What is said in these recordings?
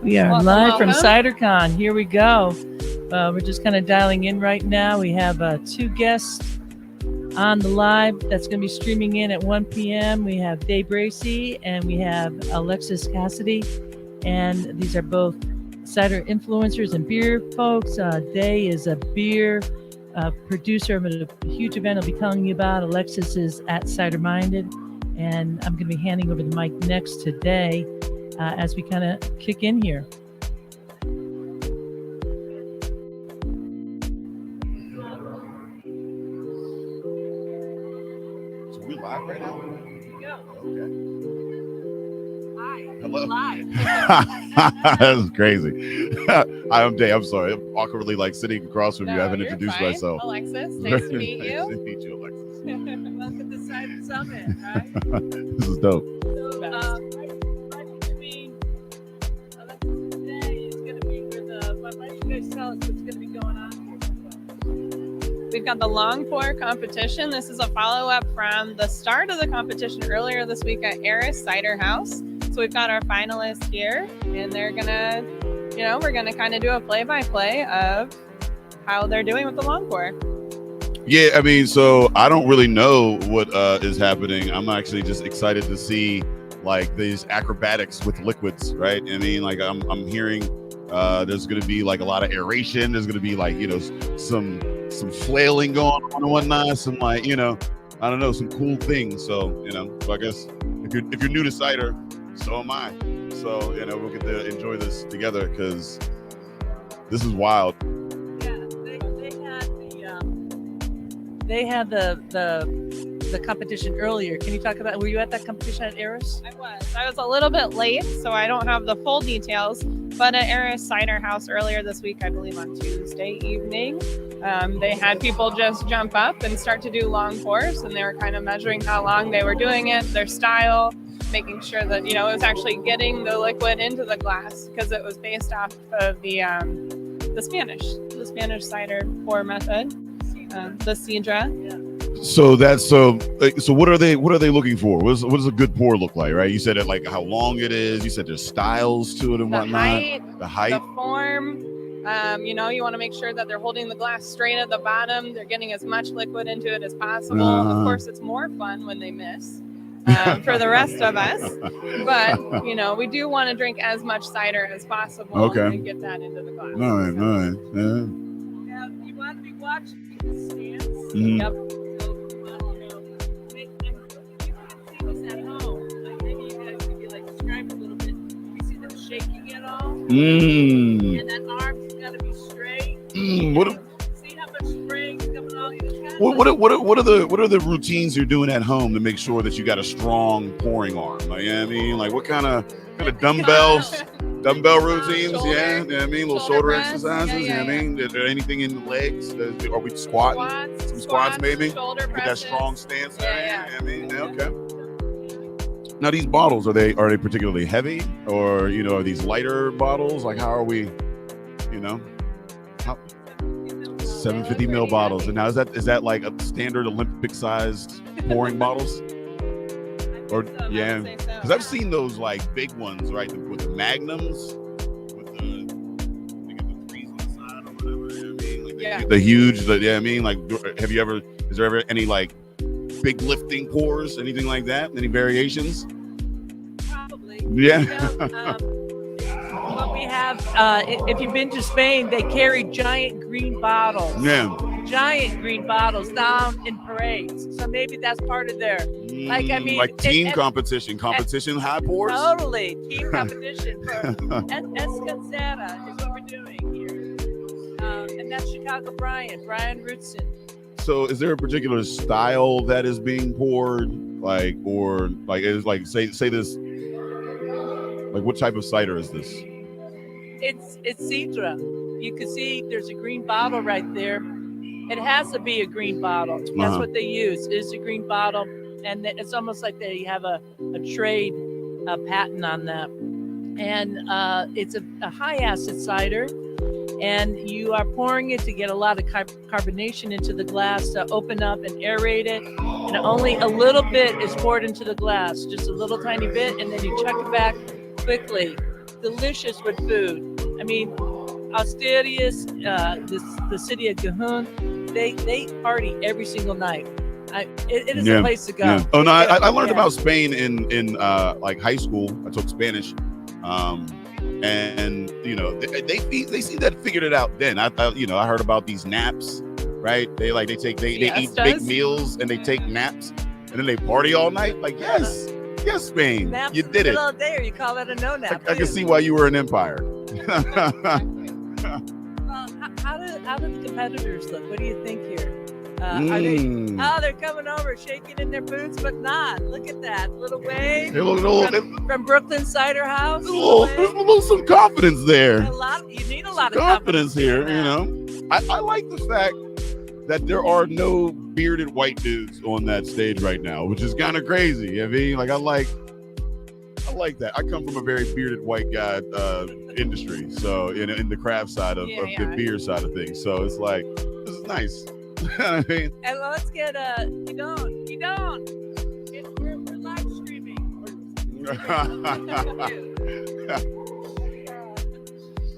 We are live from CiderCon. Here we go. We're just kind of dialing in right now. We have two guests on the live that's going to be streaming in at 1 p.m. We have Dave Bracey and we have Alexis Cassidy. And these are both cider influencers and beer folks. Day is a beer producer of a huge event I'll be telling you about. Alexis is at Cider Minded. And I'm going to be handing over the mic next to Day as we kind of kick in here. So we live right now? Yeah. Okay. Hi. Hello. Live. That's crazy. Hi, I'm Dave. I'm sorry. I'm awkwardly sitting across from you. I haven't introduced myself. Alexis, nice to meet you. Nice to meet you, Alexis. Welcome to Cider Summit, right? This is dope. So, right between Alexis and Day is going to be with why don't you guys tell us what's going to be going on here? We've got the long pour competition. This is a follow-up from the start of the competition earlier this week at Eris Cider House. So we've got our finalists here, and they're gonna, we're gonna kind of do a play-by-play of how they're doing with the long pour. Yeah, I mean, so I don't really know what is happening. I'm actually just excited to see these acrobatics with liquids, right? I mean, I'm hearing there's going to be a lot of aeration. There's going to be some flailing going on and whatnot. Some I don't know, some cool things. So so I guess if you're new to cider, so am I. So we'll get to enjoy this together because this is wild. They had the competition earlier. Can you talk about? Were you at that competition at Eris? I was a little bit late, so I don't have the full details. But at Eris Cider House earlier this week, I believe on Tuesday evening, they had people just jump up and start to do long pours, and they were kind of measuring how long they were doing it, their style, making sure that it was actually getting the liquid into the glass because it was based off of the Spanish cider pour method. The Cider. Yeah. So what are they looking for? What does a good pour look like, right? You said it how long it is. You said there's styles to it and whatnot. The height, the form. You want to make sure that they're holding the glass straight at the bottom. They're getting as much liquid into it as possible. Of course, it's more fun when they miss for the rest of us. But we do want to drink as much cider as possible and get that into the glass. Nice. Yeah, you want to be watching. Stance. Mm-hmm. Yep. So, you can see this at home. Maybe you guys can be describe a little bit. You see them shaking it all? And that arm's got to be straight. See how much spraying is coming on? What are the routines you're doing at home to make sure that you got a strong pouring arm? What kind of dumbbells? Dumbbell routines, little shoulder exercises. Is there anything in the legs? Are we squatting? Some squats maybe. Shoulder get that strong stance. Okay. Now these bottles are they particularly heavy, or are these lighter bottles? How are we? 750 ml bottles, and now is that a standard Olympic sized pouring bottles? Or because I've seen those big ones, right? With the magnums, with the threes on the side or whatever. The huge. Have you ever? Is there ever any big lifting pours, anything like that? Any variations? Probably. Yeah. What we have, if you've been to Spain, they carry giant green bottles. Yeah. Giant green bottles down in parades. So maybe that's part of their, team competition high pours. Totally, team competition for Escansera is what we're doing here, and that's Chicago Brian Rootson. So, is there a particular style that is being poured, say this, what type of cider is this? It's Cider. You can see there's a green bottle right there. It has to be a green bottle. That's what they use, is a green bottle. And it's almost like they have a trade patent on that. And it's a high acid cider. And you are pouring it to get a lot of carbonation into the glass to open up and aerate it. And only a little bit is poured into the glass, just a little tiny bit. And then you chuck it back quickly. delicious with food. I mean, Asturias, the city of Cajon, they party every single night. It is a place to go. Yeah. Oh no, I learned about Spain in like high school. I took Spanish, and they seem to have figured it out then. I heard about these naps, right? They eat big meals and they take naps and then they party all night. Like yes, Spain, Naps you did it. All day, or you call that a no nap? I can see why you were an empire. Well, how do the competitors look? What do you think here? Are they? Oh, they're coming over, shaking in their boots, but not. Look at that little wave from Brooklyn Cider House. There's some confidence there. You need a lot of confidence here. You know, I like the fact that there are no bearded white dudes on that stage right now, which is kind of crazy. I mean, like I like that. I come from a very bearded white guy industry, so in the craft side of the beer side of things. So it's like this is nice. I mean, and let's get you don't. We're live streaming.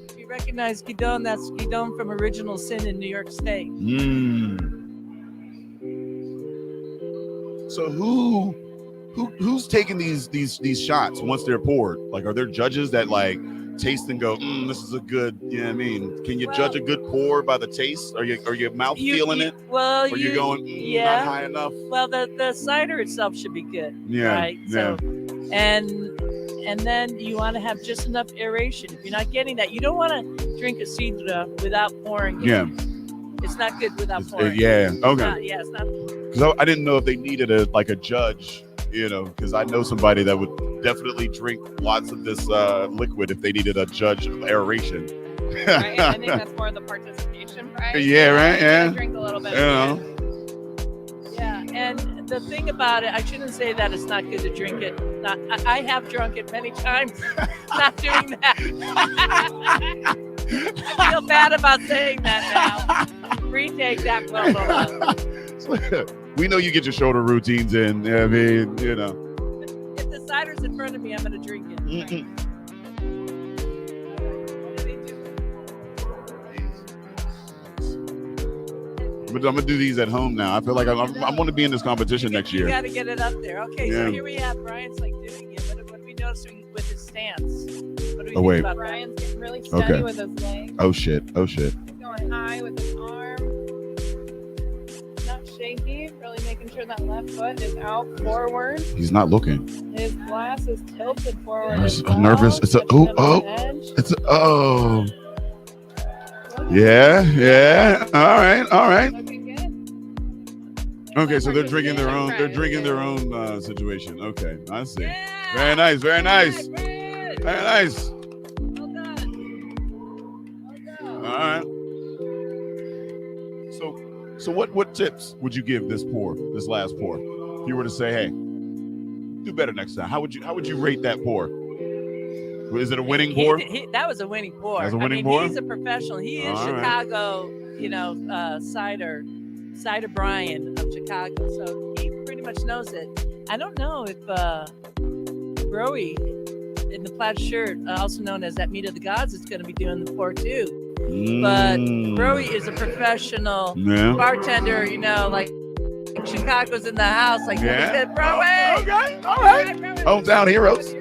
If you recognize Guidon, that's Guidon from Original Sin in New York State. So who's taking these shots once they're poured? Like, are there judges that like taste and go, this is a good, you know what I mean? Can you judge a good pour by the taste? Are your mouth feeling it? Well, or you're going, not high enough? Well, the cider itself should be good. Yeah. Right? Yeah. So, and then you want to have just enough aeration. If you're not getting that, you don't want to drink a Cider without pouring it. Yeah. It's not good without pouring. Yeah. Okay. It's not. Because I didn't know if they needed a judge, because I know somebody that would definitely drink lots of this liquid if they needed a judge of aeration. Right, I think that's more the participation prize. Yeah, right. Yeah. Drink a little bit. Yeah, and the thing about it, I shouldn't say that it's not good to drink it. I have drunk it many times. Not doing that. I feel bad about saying that now. Retake that. Blah. We know you get your shoulder routines in. I mean, If the cider's in front of me, I'm going to drink it. I'm going to do these at home now. I feel like I'm going to be in this competition next year. You got to get it up there. Okay, so here we have Brian's like doing it. What are we noticing with his stance? What do we think about Brian's getting really steady with his legs. Oh, shit. He's going high with his arm. Not shaky. Really making sure that left foot is out forward. He's not looking. His glass is tilted forward. I'm nervous. It's Yeah. All right. Looking good. Okay, so they're drinking their own. They're drinking their own situation. Okay, I see. Yeah. Very nice. Very nice. Very nice. Well done. All right. So what tips would you give this last pour? If you were to say, hey, do better next time. How would you rate that pour? Is it a winning pour? That was a winning pour. That's a winning pour? He's a professional. He is Chicago, Cider Brian of Chicago. So he pretty much knows it. I don't know if Rowie in the plaid shirt, also known as that Meat of the Gods, is going to be doing the pour too. But Rowie is a professional bartender, like Chicago's in the house. Like, Rowie! Okay, all right. Hometown heroes.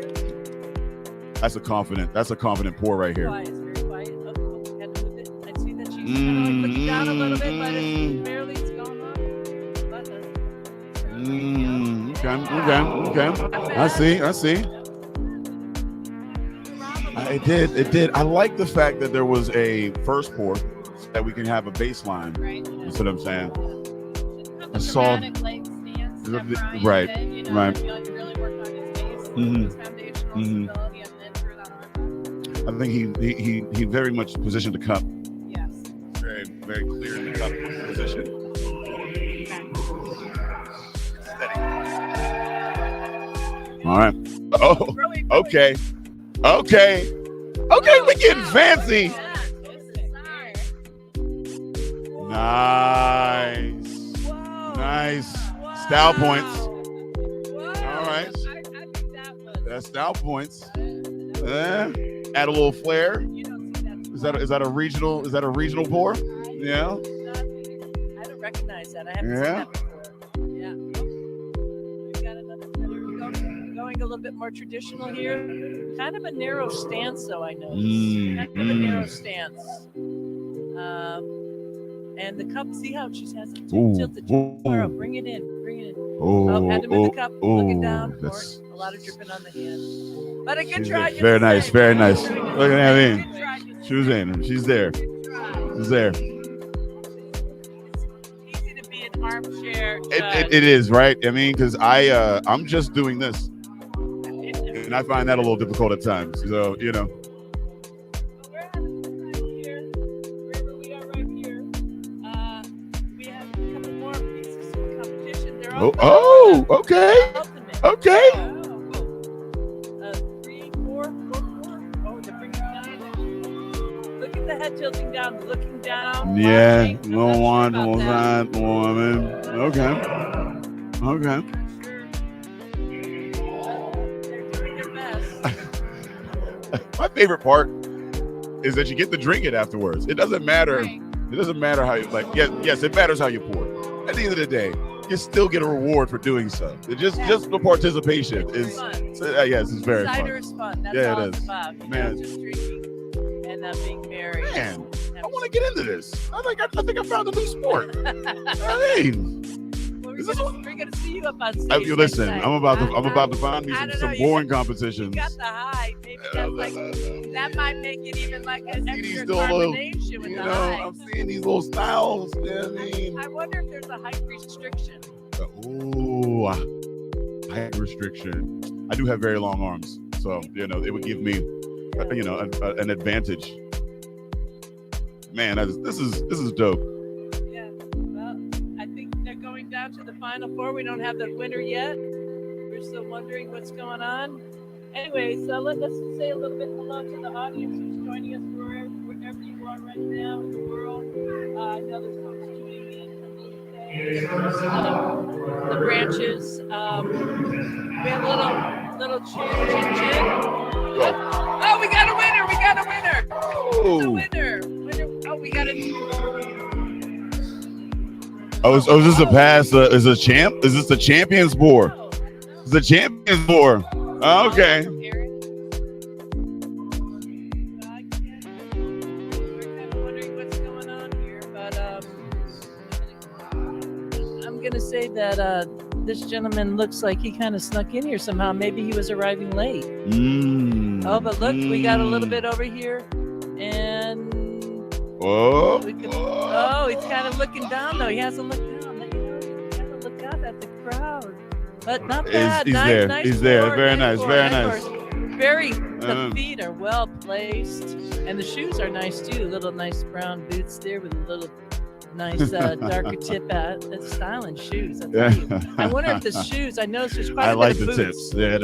That's a confident pour right here. Quiet, it's very quiet. Oh, had to move it. I see that she's kind of like looking down a little bit, but it's barely going on. Okay. I see. It did. I like the fact that there was a first pour so that we can have a baseline. Right. That's what I'm saying. I saw. Right. I feel like he really worked on his base, his foundational stability, and then threw that on. I think he very much positioned the cup. Yes. Very, very clear in the cup position. Steady. All right. Oh, okay. Okay, we're getting fancy. Nice. Style points. All right. That's style points. Add a little flair. You don't see that. Is that a regional pour? Yeah. I don't recognize that. I haven't seen Yeah. that before. Yeah. We've got another feather going a little bit more traditional here. Kind of a narrow stance, though, I noticed. Kind of a narrow stance. And the cup, see how she has it tilted too far up. Bring it in. Oh, had to move the cup. Looking down. That's A lot of dripping on the hand. But a good try. very nice. Very nice. Look at that. Good try. She's in. She's there. Good try. She's there. Easy to be an armchair. It is, right? I mean, because I'm just doing this, and I find that a little difficult at times. So, you know. We're having some time here. Wherever we are right here. We have a couple more pieces of competition. They're all Okay. ultimate. Okay. 3, 4, 4, 4. Oh, they're bringing down. Look at the head tilting down, looking down. Yeah. Watching. No I'm one, not no sure about sign, woman. Okay. that. They're doing their best. My favorite part is that you get to drink it afterwards. It doesn't matter. Right. It doesn't matter how you yes, it matters how you pour. At the end of the day, you still get a reward for doing so. Just the participation It's is fun. yes, it's very Cider fun. is fun. That's Yeah, all it it's is. about. You Man. know, just drinking and being merry. Man, I want to get into this. I think I found a new sport. I mean, Well, is this we're gonna see you up on stage. listen, next I'm night. about to find me I don't some know, you boring You competitions. got the high. Maybe that's like that might make it even like an I see these extra little- carbonation with You the know, high. I'm seeing these little styles. You know what I mean? I wonder if there's a height restriction. Ooh, height restriction. I do have very long arms, so you know it would give me, you know, an advantage. Man, this is dope. Yeah. Well, I think they're going down to the final four. We don't have the winner yet. We're still wondering what's going on. Anyway, so let's say a little bit hello to the audience who's joining us wherever you are right now in the world. I know there's folks tuning in from the branches. We have a little chin. Oh, we got a winner! Who's the Oh, winner? Oh, we got a. is this a pass? Is this the champions board? It's the champions board. Okay. I'm gonna say that this gentleman looks like he kind of snuck in here somehow. Maybe he was arriving late. Oh, but look, we got a little bit over here, and Oh, he's kind of looking down though. He hasn't looked down. You kind of look up at the crowd, but not bad. He's nice, there. nice He's there. pour, Very nice. pour, Very nice. nice. pour. The feet are well placed, and the shoes are nice too. Little nice brown boots there with a little nice darker tip at. That's styling shoes. I tell you. I wonder if the shoes. I noticed there's quite I a like bit the of boots. tips. Yeah,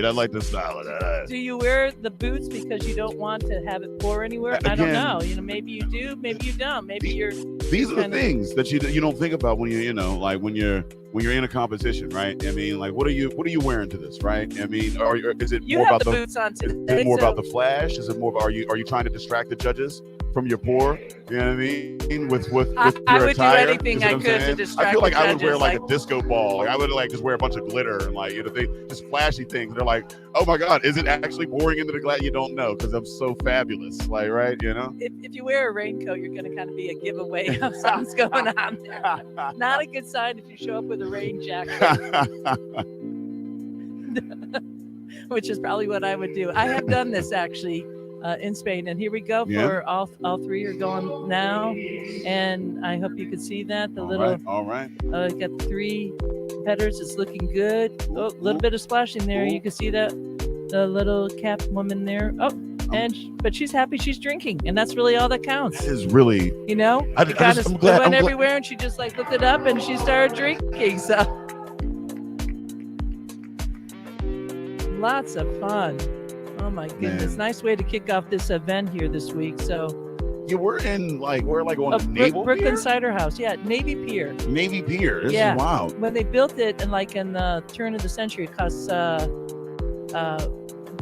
I like the style of that. Do you wear the boots because you don't want to have it pour anywhere? I don't know. You know, maybe you do, maybe you don't. Maybe you're. These are the kinda- things that you don't think about when like when you're in a competition, right? I mean, like what are you wearing to this, right? I mean, is it You more have about the the boots on is today. it more so about the flash? Is it more? Are you trying to distract the judges from your pour? You know what I mean? With I your would do attire? anything You see I what I'm could to saying? distract I feel like the I would wear judges, like a disco ball. Like I would like just wear a bunch of glitter and like they just flashy things. They're like, oh my god, is it actually pouring into the glass? You don't know because I'm so fabulous. Like right, you know. if you wear a raincoat, you're going to kind of be a giveaway of something's going on there. Not a good sign if you show up with a rain jacket, which is probably what I would do. I have done this actually in Spain, and here we go. Yeah. For all three are going now, and I hope you can see that the All right. got 3 headers. It's looking good. Oh, a little bit of splashing there. You can see that the little cap woman there. Oh, but she's happy she's drinking, and that's really all that counts. That is really. You know, I'm glad. went I'm glad. everywhere, and she just like looked it up, and she started drinking. So lots of fun. Oh my goodness! Man. Nice way to kick off this event here this week. So We're on the Naval Brooklyn Pier? Cider House, yeah, Navy Pier. Navy Pier. This Yeah. is wild. When they built it, and like in the turn of the century, it cost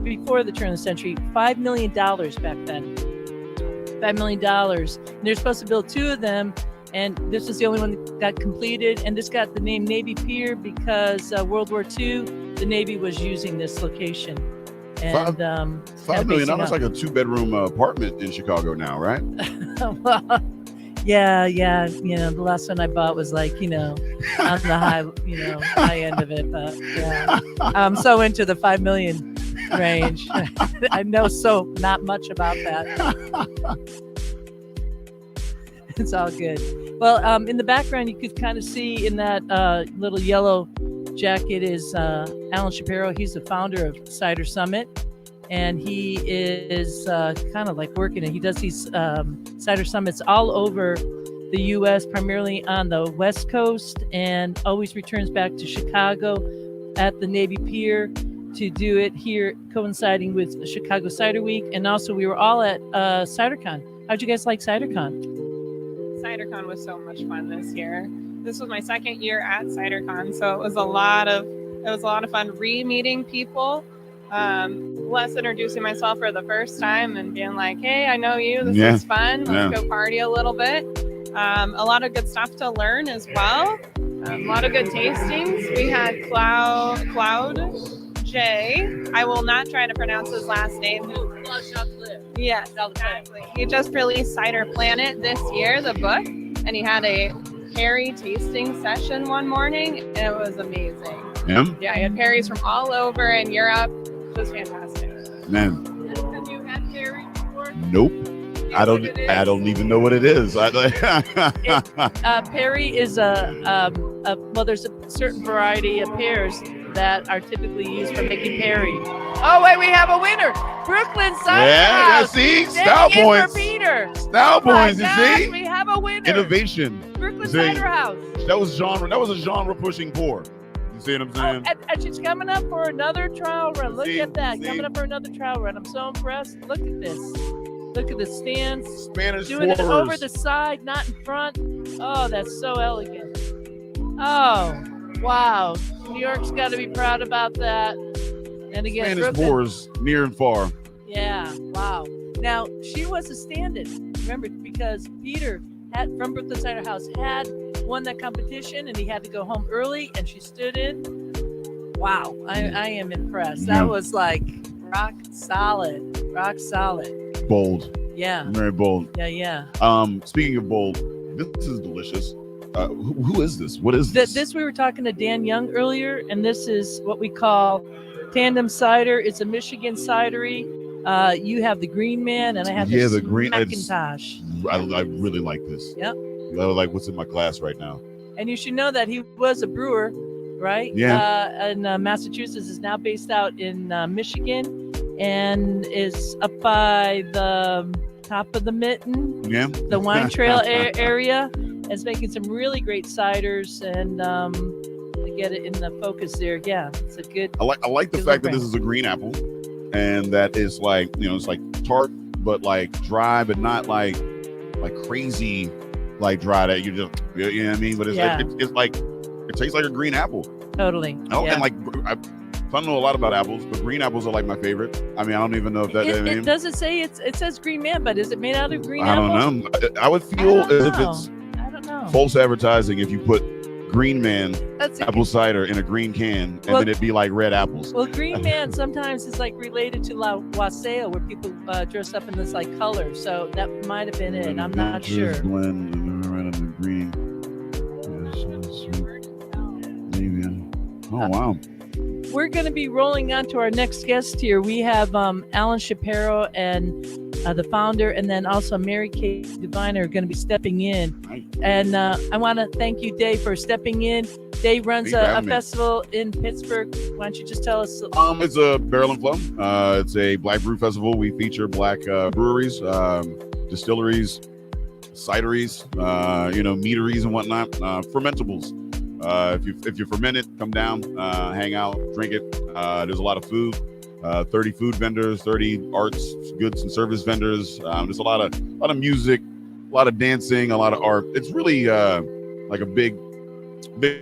before the turn of the century, $5 million back then. $5 million. And they're supposed to build 2 of them, and this is the only one that got completed. And this got the name Navy Pier because World War II, the Navy was using this location. And $5 million. That's like a 2-bedroom apartment in Chicago now, right? Well, yeah. The last one I bought was like, on the high end of it. But yeah, I'm so into the 5 million range. I know so not much about that. It's all good. Well, in the background, you could kind of see in that little yellow jacket is Alan Shapiro. He's the founder of Cider Summit. And he is kind of like working it. He does these cider summits all over the U.S., primarily on the West Coast, and always returns back to Chicago at the Navy Pier to do it here, coinciding with Chicago Cider Week. And also, we were all at CiderCon. How'd you guys like CiderCon? CiderCon was so much fun this year. This was my second year at CiderCon, so it was a lot of fun re-meeting people. Les introducing myself for the first time and being like, hey, I know you. This is fun. Let's go party a little bit. A lot of good stuff to learn as well. A lot of good tastings. We had Cloud J. I will not try to pronounce his last name. Yes, exactly. He just released Cider Planet this year, the book, and he had a Perry tasting session one morning, and it was amazing. Yeah, he had Perrys from all over in Europe. It was fantastic. Man. Have you had Perry before? Nope. I don't even know what it is. Perry is there's a certain variety of pears that are typically used for making Perry. Oh wait, we have a winner. Brooklyn Cider House. See? Style points. Style points, you see? We have a winner. Innovation. Brooklyn Cider House. That was a genre pushing pour. You see what I'm saying? And she's coming up for another trial run. Look at that. Coming up for another trial run. I'm so impressed. Look at this. Look at the stands. Spanish doing it over the side, not in front. Oh, that's so elegant. Oh, wow. New York's got to be proud about that. And again, Spanish pours near and far. Yeah, wow. Now, she was a stand-in, remember, because Peter from Brooklyn Cider House had won that competition, and he had to go home early, and she stood in. Wow, I am impressed. That was like rock solid. Bold. Yeah. Very bold. Yeah. Speaking of bold, this is delicious. Who is this? What is this? This we were talking to Dan Young earlier, and this is what we call Tandem Cider. It's a Michigan cidery. You have the Green Man, and I have the Green Macintosh. I really like this. Yep. I like what's in my glass right now. And you should know that he was a brewer, right? Yeah. In Massachusetts, is now based out in Michigan, and is up by the top of the Mitten. Yeah. The wine trail area. Is making some really great ciders, and to get it in the focus there. Yeah, it's a good. I like the fact that this is a green apple, and that is like, it's like tart, but like dry, but not like crazy, like dry that you just, you know what I mean? But it's like, it tastes like a green apple. Totally. And like, I don't know a lot about apples, but green apples are like my favorite. I mean, I don't even know if that. It doesn't say it says Green Man, but is it made out of green apple? I don't know. I would feel as if it's false advertising if you put Green Man apple cider in a green can, and then it'd be like red apples. Well, Green Man sometimes is like related to La Wassail, where people dress up in this like color. So that might have been it. I'm not sure. Green. Oh wow. We're going to be rolling on to our next guest here. We have Alan Shapiro and the founder, and then also Mary Kay Devine are going to be stepping in. And I want to thank you, Dave, for stepping in. Dave runs a festival in Pittsburgh. Why don't you just tell us? It's a Barrel and Flow. It's a Black Brew Festival. We feature Black breweries, distilleries, cideries, meaderies and whatnot, fermentables. If you ferment it, come down, hang out, drink it. There's a lot of food, 30 food vendors, 30 arts, goods and service vendors. There's a lot of music, a lot of dancing, a lot of art. It's really like a big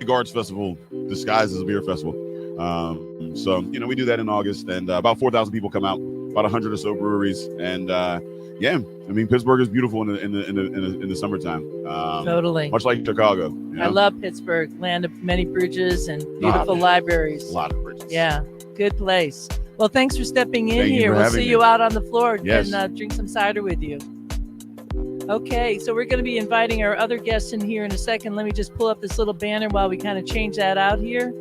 arts festival disguised as a beer festival. So we do that in August, and about 4,000 people come out, about 100 or so breweries, and yeah, I mean Pittsburgh is beautiful in the summertime. Totally. Much like Chicago. I love Pittsburgh, land of many bridges and beautiful libraries. A lot of bridges. Yeah, good place. Well, thanks for stepping in Thank you here. for We'll having see me. you out on the floor Yes. and drink some cider with you. Okay, so we're going to be inviting our other guests in here in a second. Let me just pull up this little banner while we kind of change that out here.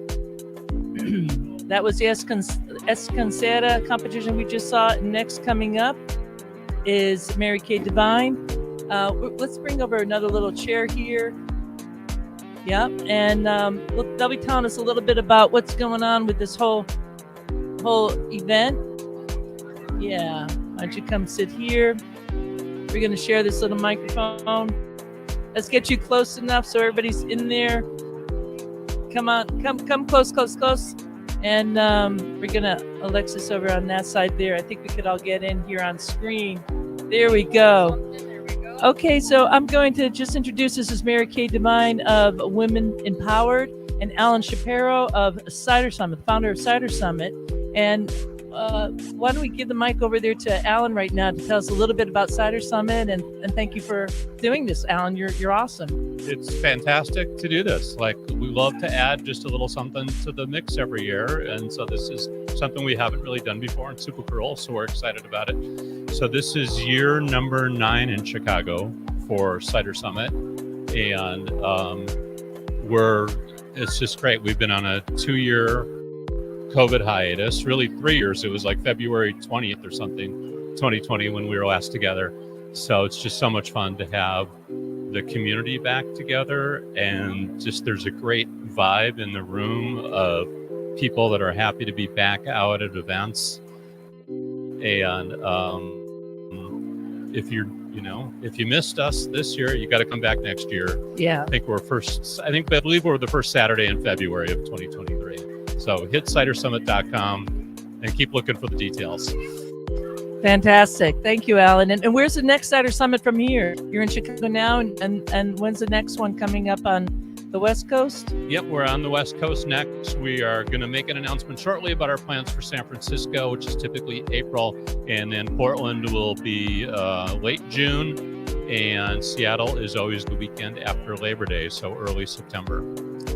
That was the Escancera competition we just saw. Next coming up is Mary Kay Devine. Let's bring over another little chair here. Yep, and they'll be telling us a little bit about what's going on with this whole event. Yeah, why don't you come sit here? We're going to share this little microphone. Let's get you close enough so everybody's in there. Come on, come close. And we're going to Alexis over on that side there. I think we could all get in here on screen. There we go. Okay, so I'm going to just introduce, this is Mary Kay Devine of Women Empowered and Alan Shapiro of Cider Summit, the founder of Cider Summit. And why don't we give the mic over there to Alan right now to tell us a little bit about Cider Summit, and thank you for doing this, Alan. You're awesome. It's fantastic to do this. Like, we love to add just a little something to the mix every year, and so this is something we haven't really done before and super cool, so we're excited about it. So this is year number 9 in Chicago for Cider Summit, and it's just great. We've been on a 2-year COVID hiatus, really 3 years. It was like February 20th or something, 2020, when we were last together. So it's just so much fun to have the community back together, and just there's a great vibe in the room of people that are happy to be back out at events. And if you missed us this year, you got to come back next year. Yeah. I believe we're the first Saturday in February of 2023. So hit cidersummit.com and keep looking for the details. Fantastic. Thank you, Alan. And where's the next Cider Summit from here? You're in Chicago now, and when's the next one coming up on the West Coast? Yep, we're on the West Coast next. We are going to make an announcement shortly about our plans for San Francisco, which is typically April, and then Portland will be late June, and Seattle is always the weekend after Labor Day, so early September.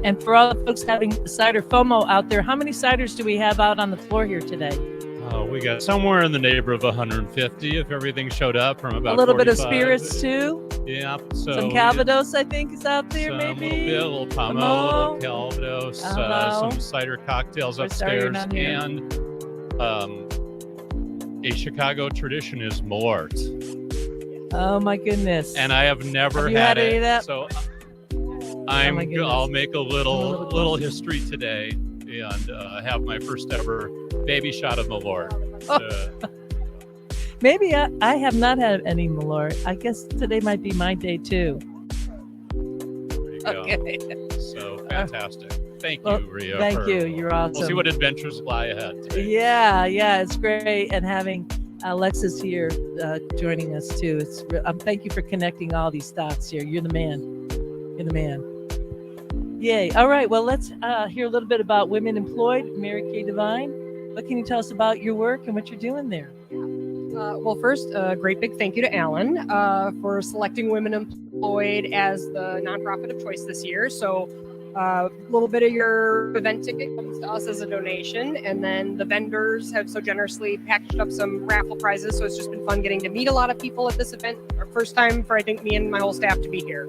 And for all the folks having cider FOMO out there, how many ciders do we have out on the floor here today? We got somewhere in the neighborhood of 150 if everything showed up, from about a little 45. bit of spirits too. Yeah, so some Calvados, I think, is out there. Maybe a little Pomo, a little Calvados, some cider cocktails upstairs, and a Chicago tradition is Malort. Oh my goodness! And I have never had it, any of that? so I'll make a little history today and have my first ever baby shot of Malort. Maybe I have not had any Malort. I guess today might be my day too. There you go. Okay. So fantastic. Thank you, Rio. Thank you. You're awesome. We'll see what adventures lie ahead today. Yeah, it's great. And having Alexis here joining us too. Thank you for connecting all these dots here. You're the man. Yay. All right. Well, let's hear a little bit about Women Employed, Mary Kay Devine. What can you tell us about your work and what you're doing there? Well, first, a great big thank you to Alan for selecting Women Employed as the nonprofit of choice this year. So a little bit of your event ticket comes to us as a donation, and then the vendors have so generously packaged up some raffle prizes. So it's just been fun getting to meet a lot of people at this event. Our first time for, I think, me and my whole staff to be here.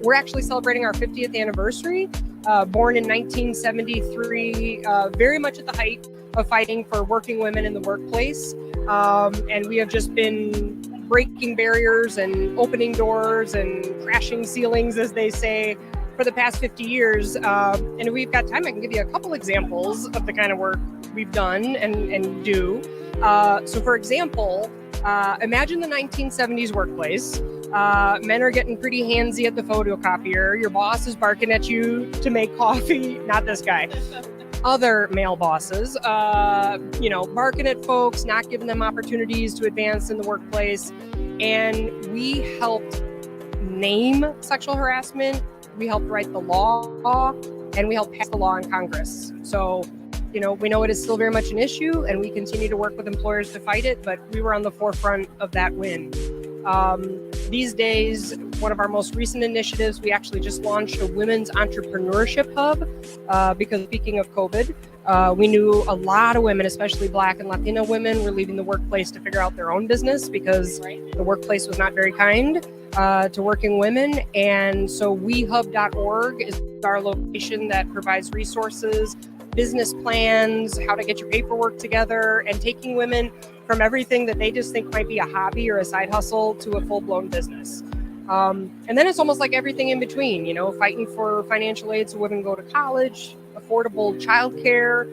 We're actually celebrating our 50th anniversary. Born in 1973, very much at the height of fighting for working women in the workplace. And we have just been breaking barriers and opening doors and crashing ceilings, as they say, for the past 50 years. And if we've got time, I can give you a couple examples of the kind of work we've done and do. So for example, imagine the 1970s workplace. Men are getting pretty handsy at the photocopier. Your boss is barking at you to make coffee. Not this guy. Other male bosses, barking at folks, not giving them opportunities to advance in the workplace. And we helped name sexual harassment. We helped write the law, and we helped pass the law in Congress. So, you know, we know it is still very much an issue, and we continue to work with employers to fight it, but we were on the forefront of that win. These days, one of our most recent initiatives, we actually just launched a women's entrepreneurship hub because speaking of COVID, we knew a lot of women, especially Black and Latino women, were leaving the workplace to figure out their own business because the workplace was not very kind to working women. And so wehub.org is our location that provides resources, business plans, how to get your paperwork together, and taking women from everything that they just think might be a hobby or a side hustle to a full-blown business. And then it's almost like everything in between, you know, fighting for financial aid so women go to college, affordable childcare,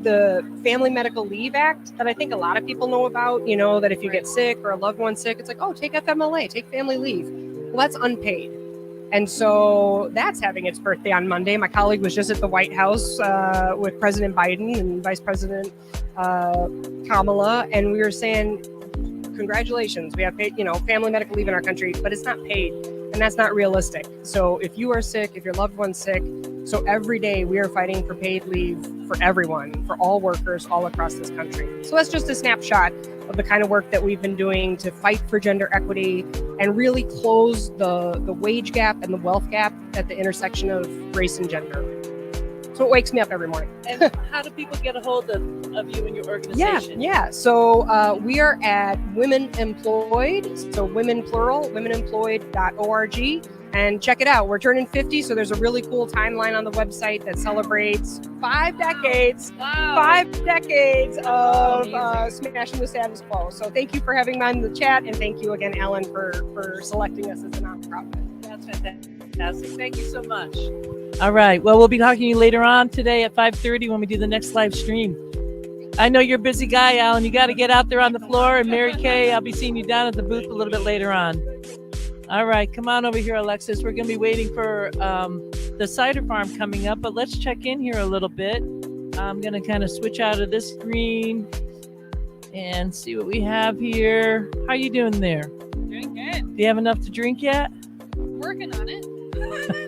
the Family Medical Leave Act that I think a lot of people know about, you know, that if you get sick or a loved one sick, it's like, oh, take FMLA, take family leave. Well, that's unpaid. And so that's having its birthday on Monday. My colleague was just at the White House with President Biden and Vice President Kamala, and we were saying, congratulations, we have paid, you know, family medical leave in our country, but it's not paid, and that's not realistic. So if you are sick, if your loved one's sick, so every day we are fighting for paid leave for everyone, for all workers all across this country. So that's just a snapshot of the kind of work that we've been doing to fight for gender equity and really close the wage gap and the wealth gap at the intersection of race and gender. So it wakes me up every morning. And how do people get a hold of you and your organization? Yeah. So we are at Women Employed, so women plural, womenemployed.org. And check it out. We're turning 50, so there's a really cool timeline on the website that celebrates 5 decades, Wow. 5 decades of smashing the status quo. So thank you for having me on the chat, and thank you again, Ellen, for selecting us as a nonprofit. That's fantastic. Thank you so much. All right. Well, we'll be talking to you later on today at 5:30 when we do the next live stream. I know you're a busy guy, Alan. You got to get out there on the floor. And Mary Kay, I'll be seeing you down at the booth a little bit later on. All right. Come on over here, Alexis. We're going to be waiting for the cider farm coming up, but let's check in here a little bit. I'm going to kind of switch out of this screen and see what we have here. How you doing there? Doing good. Do you have enough to drink yet? Working on it.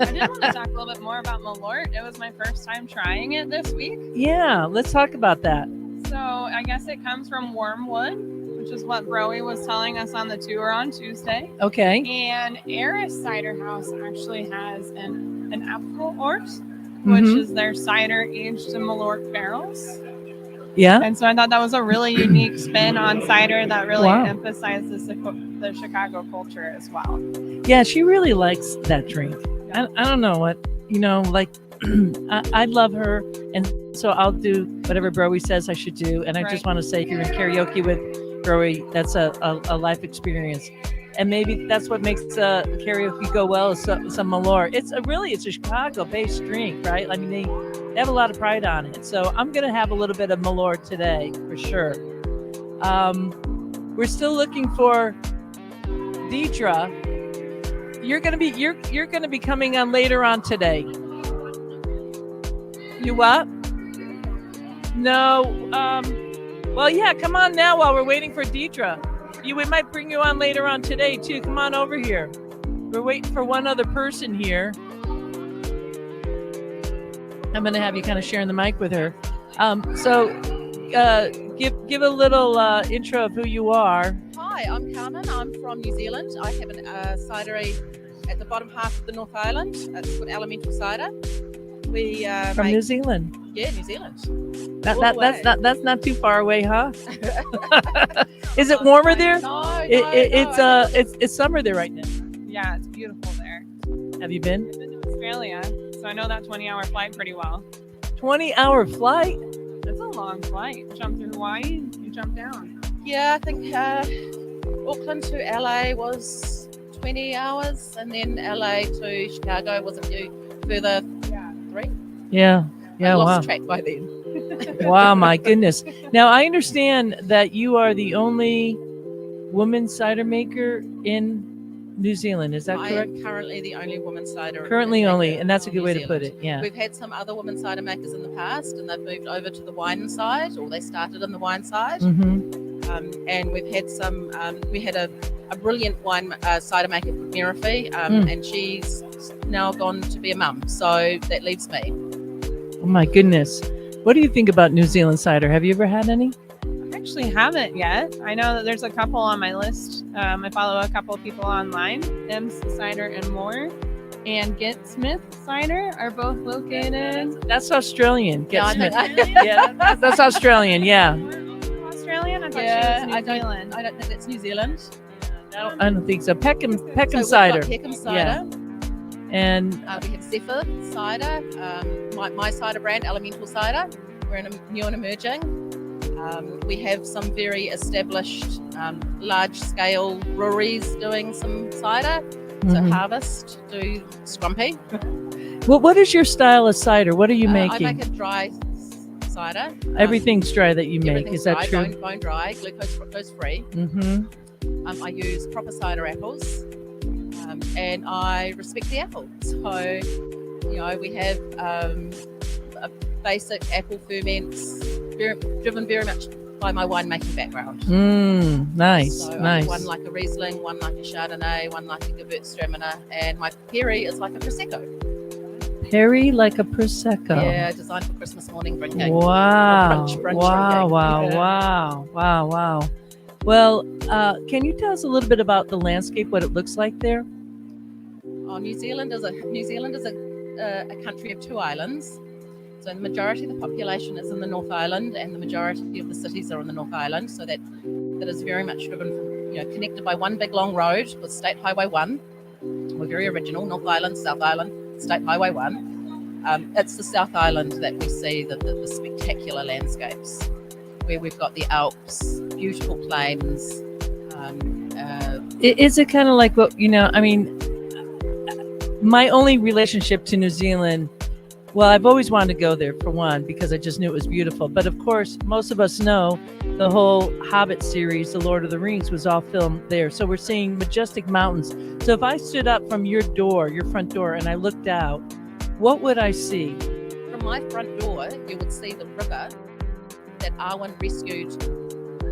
I did want to talk a little bit more about Malort. It was my first time trying it this week. Yeah, let's talk about that. So I guess it comes from wormwood, which is what Broey was telling us on the tour on Tuesday. Okay. And Eris Cider House actually has an apple ort, which is their cider aged in Malort barrels. Yeah. And so I thought that was a really unique spin on cider that really emphasizes the Chicago culture as well. Yeah, she really likes that drink. I don't know what, you know, like I love her. And so I'll do whatever Broey says I should do. And I just want to say, if you're in karaoke with Broey, that's a life experience. And maybe that's what makes karaoke go well, is some Malort. It's a Chicago-based drink, right? I mean, they have a lot of pride on it. So I'm going to have a little bit of Malort today, for sure. We're still looking for Deidre. You're going to be coming on later on today. You what? No. Well, yeah, come on now while we're waiting for Deidre. We might bring you on later on today, too. Come on over here. We're waiting for one other person here. I'm going to have you kind of sharing the mic with her. Give a little intro of who you are. Hi, I'm Carmen. I'm from New Zealand. I have a cidery at the bottom half of the North Island. It's called Elemental Cider. We From New Zealand. Yeah, New Zealand. That's not too far away, huh? Is it warmer there? No, it's summer there right now. Yeah, it's beautiful there. Have you been? I've been to Australia, so I know that 20-hour flight pretty well. 20-hour flight? It's a long flight. You jump through Hawaii, you jump down. Yeah, I think Auckland to LA was 20 hours, and then LA to Chicago was a few further. Yeah. 3. Yeah. I lost Wow. track by then. Wow, my goodness. Now, I understand that you are the only woman cider maker in New Zealand. Is that I correct? am currently the only woman cider. Currently maker only, and that's a in good New way to put Zealand. it. Yeah. We've had some other women cider makers in the past, and they've moved over to the wine side, or they started in the wine side. Mm-hmm. And we've had some. We had a a brilliant wine cider maker, Mirafi, and she's now gone to be a mum. So that leaves me. Oh my goodness. What do you think about New Zealand cider? Have you ever had any? I actually haven't yet. I know that there's a couple on my list. I follow a couple of people online. M's Cider and More and Get Smith Cider are both located. That's Australian. Get Yeah, Smith. I know. Yeah, that's Australian. Yeah. Australian? I thought Yeah, she was New Zealand. I don't think that's New Zealand. I don't think so. Peckham So we've got cider. Peckham cider. Yeah. And We have Zephyr cider, my cider brand, Elemental Cider. We're in a new and emerging. We have some very established, large-scale breweries doing some cider. So Mhm. Harvest do Scrumpy. well, what is your style of cider? What are you I making? make a dry cider. Everything's dry that you make. Everything's Is that dry, true? Bone dry, glucose fructose free. Mm-hmm. I use proper cider apples, and I respect the apple. So, we have a basic apple ferments, driven very much by my winemaking background. Nice, So nice. one like a Riesling, one like a Chardonnay, one like a Gewürztraminer, and my Perry is like a Prosecco. Perry like a Prosecco. Yeah, designed for Christmas morning drinking. Wow. Brunch wow, drinking. wow, Yeah. wow. Well, can you tell us a little bit about the landscape, what it looks like there? New Zealand is a country of two islands. So the majority of the population is in the North Island, and the majority of the cities are on the North Island. So that is very much driven from, connected by one big long road with State Highway 1. We're very original, North Island, South Island, State Highway 1. It's the South Island that we see the spectacular landscapes, where we've got the Alps, beautiful plains. Is it kind of like what, my only relationship to New Zealand, well, I've always wanted to go there for one, because I just knew it was beautiful. But of course, most of us know the whole Hobbit series, The Lord of the Rings, was all filmed there. So we're seeing majestic mountains. So if I stood up from your front door, and I looked out, what would I see? From my front door, you would see the river that Arwen rescued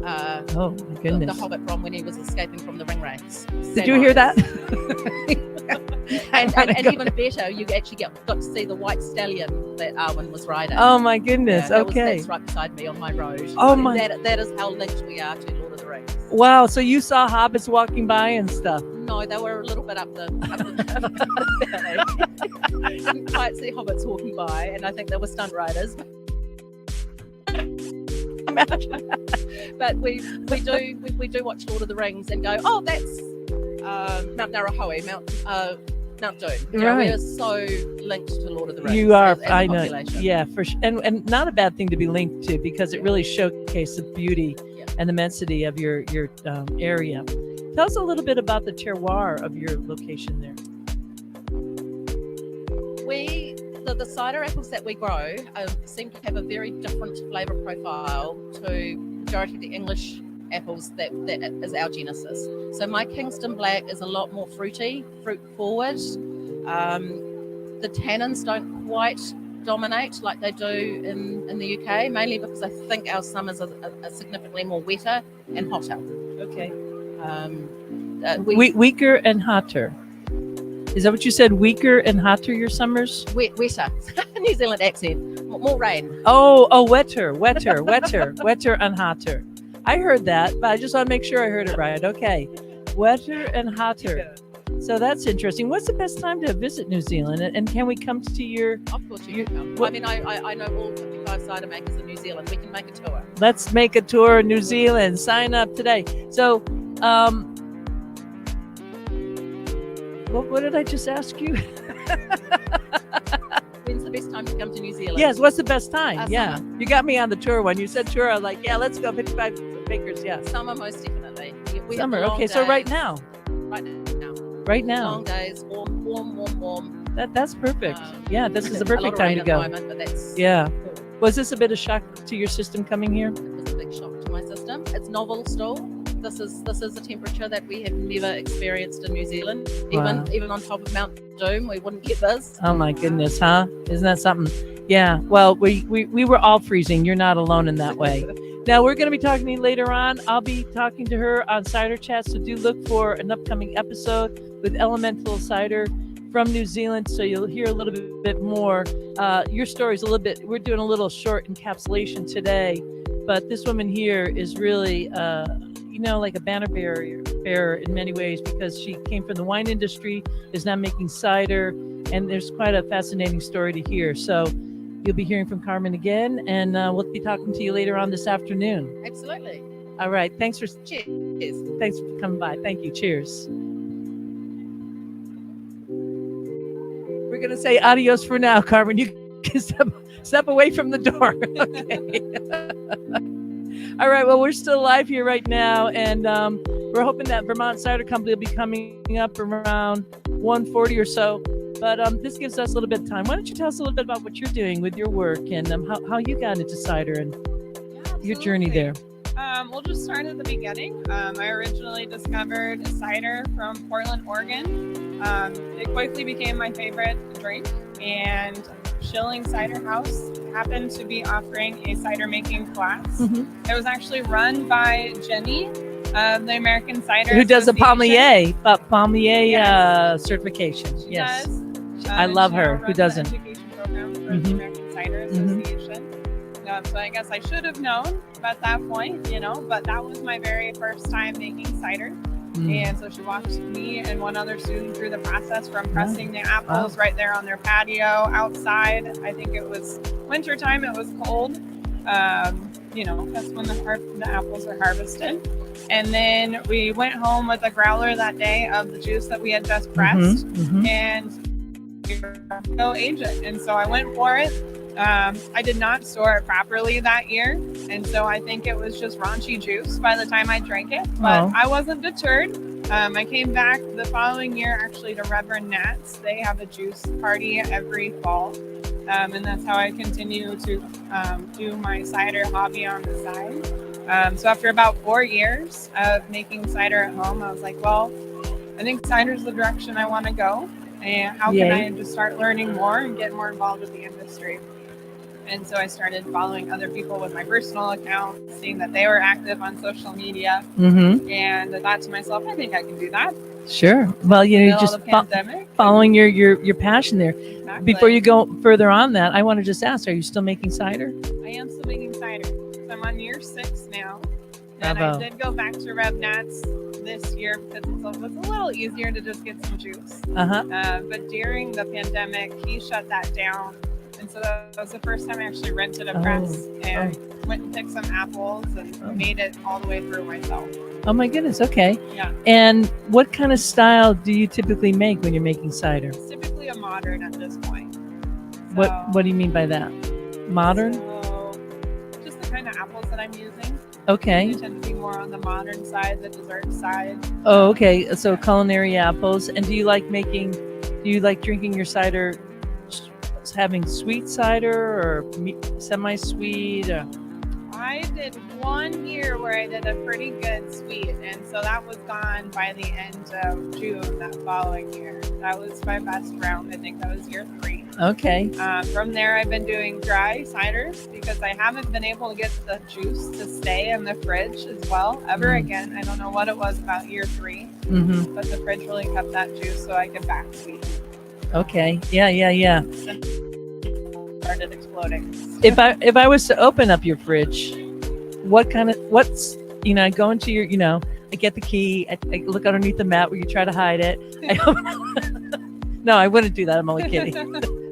Oh my goodness. the Hobbit from when he was escaping from the ring wraiths. Did you hear that? And even better, you actually got to see the white stallion that Arwen was riding. Oh my goodness. Okay. That's right beside me on my road. Oh, And my- That is how linked we are to Lord of the Rings. Wow. So you saw hobbits walking by and stuff. No, they were a little bit up the valley. Didn't quite see hobbits walking by, and I think they were stunt riders. But we do watch Lord of the Rings and go, oh, that's Mount Narahoe, Mount Doom. Right. We are so linked to Lord of the Rings. You are, as a I know. population. Yeah, for sure. And not a bad thing to be linked to, because it really showcases the beauty Yeah. and the immensity of your area. Tell us a little bit about the terroir of your location there. The cider apples that we grow seem to have a very different flavour profile to majority of the English apples that is our genesis. So my Kingston Black is a lot more fruity, fruit forward. The tannins don't quite dominate like they do in the UK, mainly because I think our summers are significantly more wetter and hotter. Okay. Wetter. Weaker and hotter. Is that what you said? Weaker and hotter your summers? Wetter. New Zealand accent. More rain. Oh, wetter and hotter. I heard that, but I just want to make sure I heard it right. Okay. Wetter and hotter. So that's interesting. What's the best time to visit New Zealand? And can we come to your... Of course you can come. what- I mean, I know all 55 cider makers in New Zealand. We can make a tour. Let's make a tour of New Zealand. Sign up today. So, what did I just ask you? When's the best time to come to New Zealand? Yes, what's the best time? Yeah. Summer. You got me on the tour when you said tour. I was like, yeah, let's go 55 bakers. Yeah. Summer, most definitely. We have Summer. the long Okay, so right days. now. Right now. Right now. Long days, warm. That's perfect. Yeah, this is the A lot perfect of time rain to at the go. moment, but that's Yeah. Was this a bit of shock to your system coming here? it was a big shock to my system. It's novel still. This is a temperature that we have never experienced in New Zealand. Wow. Even on top of Mount Doom, we wouldn't get this. Oh my goodness, huh? Isn't that something? Yeah. Well, we were all freezing. You're not alone in that way. Now we're going to be talking to you later on. I'll be talking to her on Cider Chat, so do look for an upcoming episode with Elemental Cider from New Zealand, so you'll hear a little bit more. Your story's a little bit, we're doing a little short encapsulation today, but this woman here is really, like a banner bearer in many ways, because she came from the wine industry, is now making cider, and there's quite a fascinating story to hear. So you'll be hearing from Carmen again, and we'll be talking to you later on this afternoon. Absolutely. All right. Thanks for Cheers. Thanks for coming by. Thank you. Cheers. We're going to say adios for now, Carmen. You can step away from the door. Okay. All right. Well, we're still live here right now, and we're hoping that Vermont Cider Company will be coming up around 1:40 or so. But this gives us a little bit of time. Why don't you tell us a little bit about what you're doing with your work, and how you got into cider and your journey there? We'll just start at the beginning. I originally discovered cider from Portland, Oregon. It quickly became my favorite drink, and Schilling Cider House happened to be offering a cider making class. Mm-hmm. It was actually run by Jenny of the American Cider Who does the Association. Palmier Yes. certification. She Yes. does. I love her. Who Runs doesn't? The education program for Mhm. the American Cider Mhm. Association. So I guess I should have known at that point, but that was my very first time making cider. And so she walked me and one other student through the process from pressing the apples right there on their patio outside. I think it was wintertime, it was cold. That's when the apples are harvested. And then we went home with a growler that day of the juice that we had just pressed, and go age it. And so I went for it. I did not store it properly that year, and so I think it was just raunchy juice by the time I drank it. But I wasn't deterred. I came back the following year, actually, to Reverend Nat's. They have a juice party every fall, and that's how I continue to do my cider hobby on the side. So after about 4 years of making cider at home, I was like, well, I think cider is the direction I want to go. And how can I just start learning more and get more involved with the industry? And so I started following other people with my personal account, seeing that they were active on social media. And I thought to myself, I think I can do that. Sure. Well, just following your passion there. Exactly. Before you go further on that, I want to just ask, are you still making cider? I am still making cider. So I'm on year 6 now. And Bravo. I did go back to Rev Nat's this year because it was a little easier to just get some juice. But during the pandemic, he shut that down. And so that was the first time I actually rented a press and went and picked some apples and made it all the way through myself. Oh my goodness. Okay. Yeah. And what kind of style do you typically make when you're making cider? It's typically a modern at this point. What do you mean by that? Modern? So just the kind of apples that I'm using. Okay. They tend to be more on the modern side, the dessert side. Oh, okay. So culinary apples. And do you like drinking your cider, having sweet cider or semi-sweet? I did 1 year where I did a pretty good sweet, and so that was gone by the end of June that following year. That was my best round. I think that was year 3. Okay. From there, I've been doing dry ciders because I haven't been able to get the juice to stay in the fridge as well ever again. I don't know what it was about year 3, but the fridge really kept that juice so I could back sweeten. Okay. Yeah. Started exploding. If I was to open up your fridge, I go into your, I get the key, I look underneath the mat where you try to hide it. No, I wouldn't do that. I'm only kidding.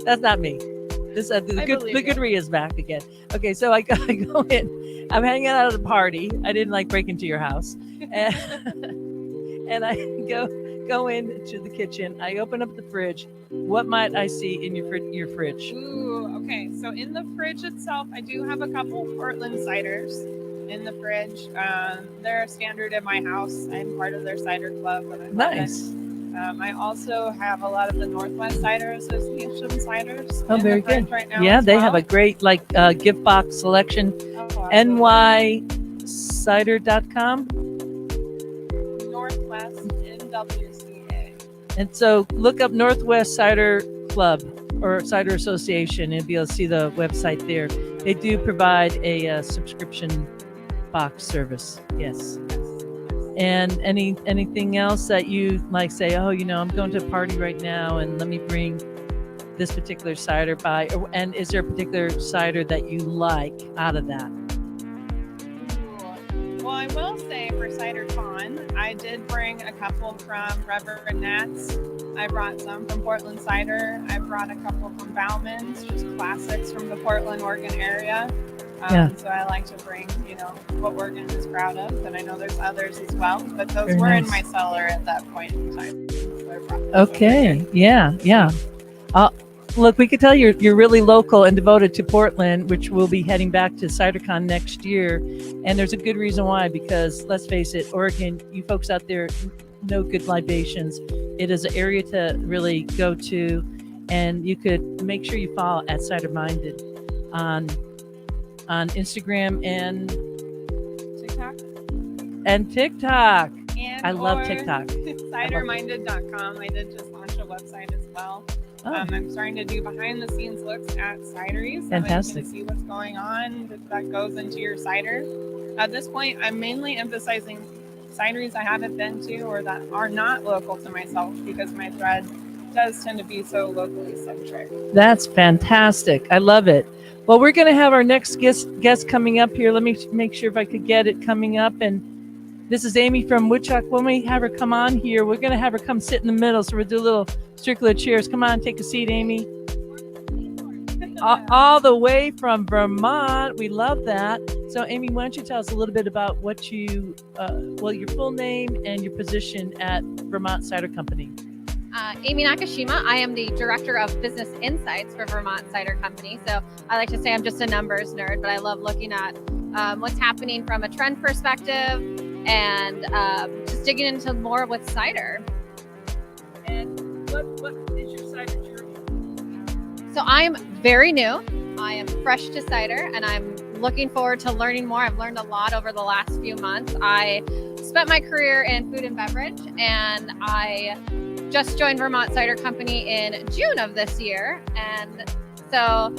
That's not me. The good Ria's back again. Okay, so I go in. I'm hanging out at a party. I didn't break into your house, and I go into the kitchen. I open up the fridge. What might I see in your fridge? Ooh, okay. So in the fridge itself, I do have a couple Portland ciders in the fridge. They're standard in my house. I'm part of their cider club. Nice. I also have a lot of the Northwest Cider Association ciders. Oh, very good. Right now yeah, as they well. have a great gift box selection. nycider.com. Northwest NWCA. And so look up Northwest Cider Club or Cider Association and be able to see the website there. They do provide a subscription box service. Yes. And anything else that you like say, oh, I'm going to a party right now and let me bring this particular cider by, and is there a particular cider that you like out of that? Well, I will say for CiderCon, I did bring a couple from Reverend Nat's. I brought some from Portland Cider. I brought a couple from Bauman's, just classics from the Portland, Oregon area. So I like to bring, what Oregon is proud of, and I know there's others as well, but those Very were nice. in my cellar at that point in time. So I brought those Okay. over. Yeah. Look, we could tell you're really local and devoted to Portland, which will be heading back to CiderCon next year. And there's a good reason why, because let's face it, Oregon, you folks out there know good libations. It is an area to really go to, and you could make sure you follow at Cider Minded on Instagram and TikTok. And I love or TikTok. Ciderminded.com. I did just launch a website as well. Oh. I'm starting to do behind the scenes looks at cideries. So Fantastic. you can see what's going on that goes into your cider. At this point, I'm mainly emphasizing cideries I haven't been to or that are not local to myself, because my thread does tend to be so locally centric. That's fantastic. I love it. Well, we're going to have our next guest coming up here. Let me make sure if I could get it coming up. And this is Amy from Woodchuck. When we have her come on here, we're going to have her come sit in the middle. So we'll do a little circular cheers. Come on, take a seat, Amy. All the way from Vermont. We love that. So, Amy, why don't you tell us a little bit about what your full name and your position at Vermont Cider Company. Amy Nakashima. I am the Director of Business Insights for Vermont Cider Company. So I like to say I'm just a numbers nerd, but I love looking at what's happening from a trend perspective and just digging into more with cider. And what is your cider journey? So I'm very new. I am fresh to cider, and I'm looking forward to learning more. I've learned a lot over the last few months. I spent my career in food and beverage, and I just joined Vermont Cider Company in June of this year. And so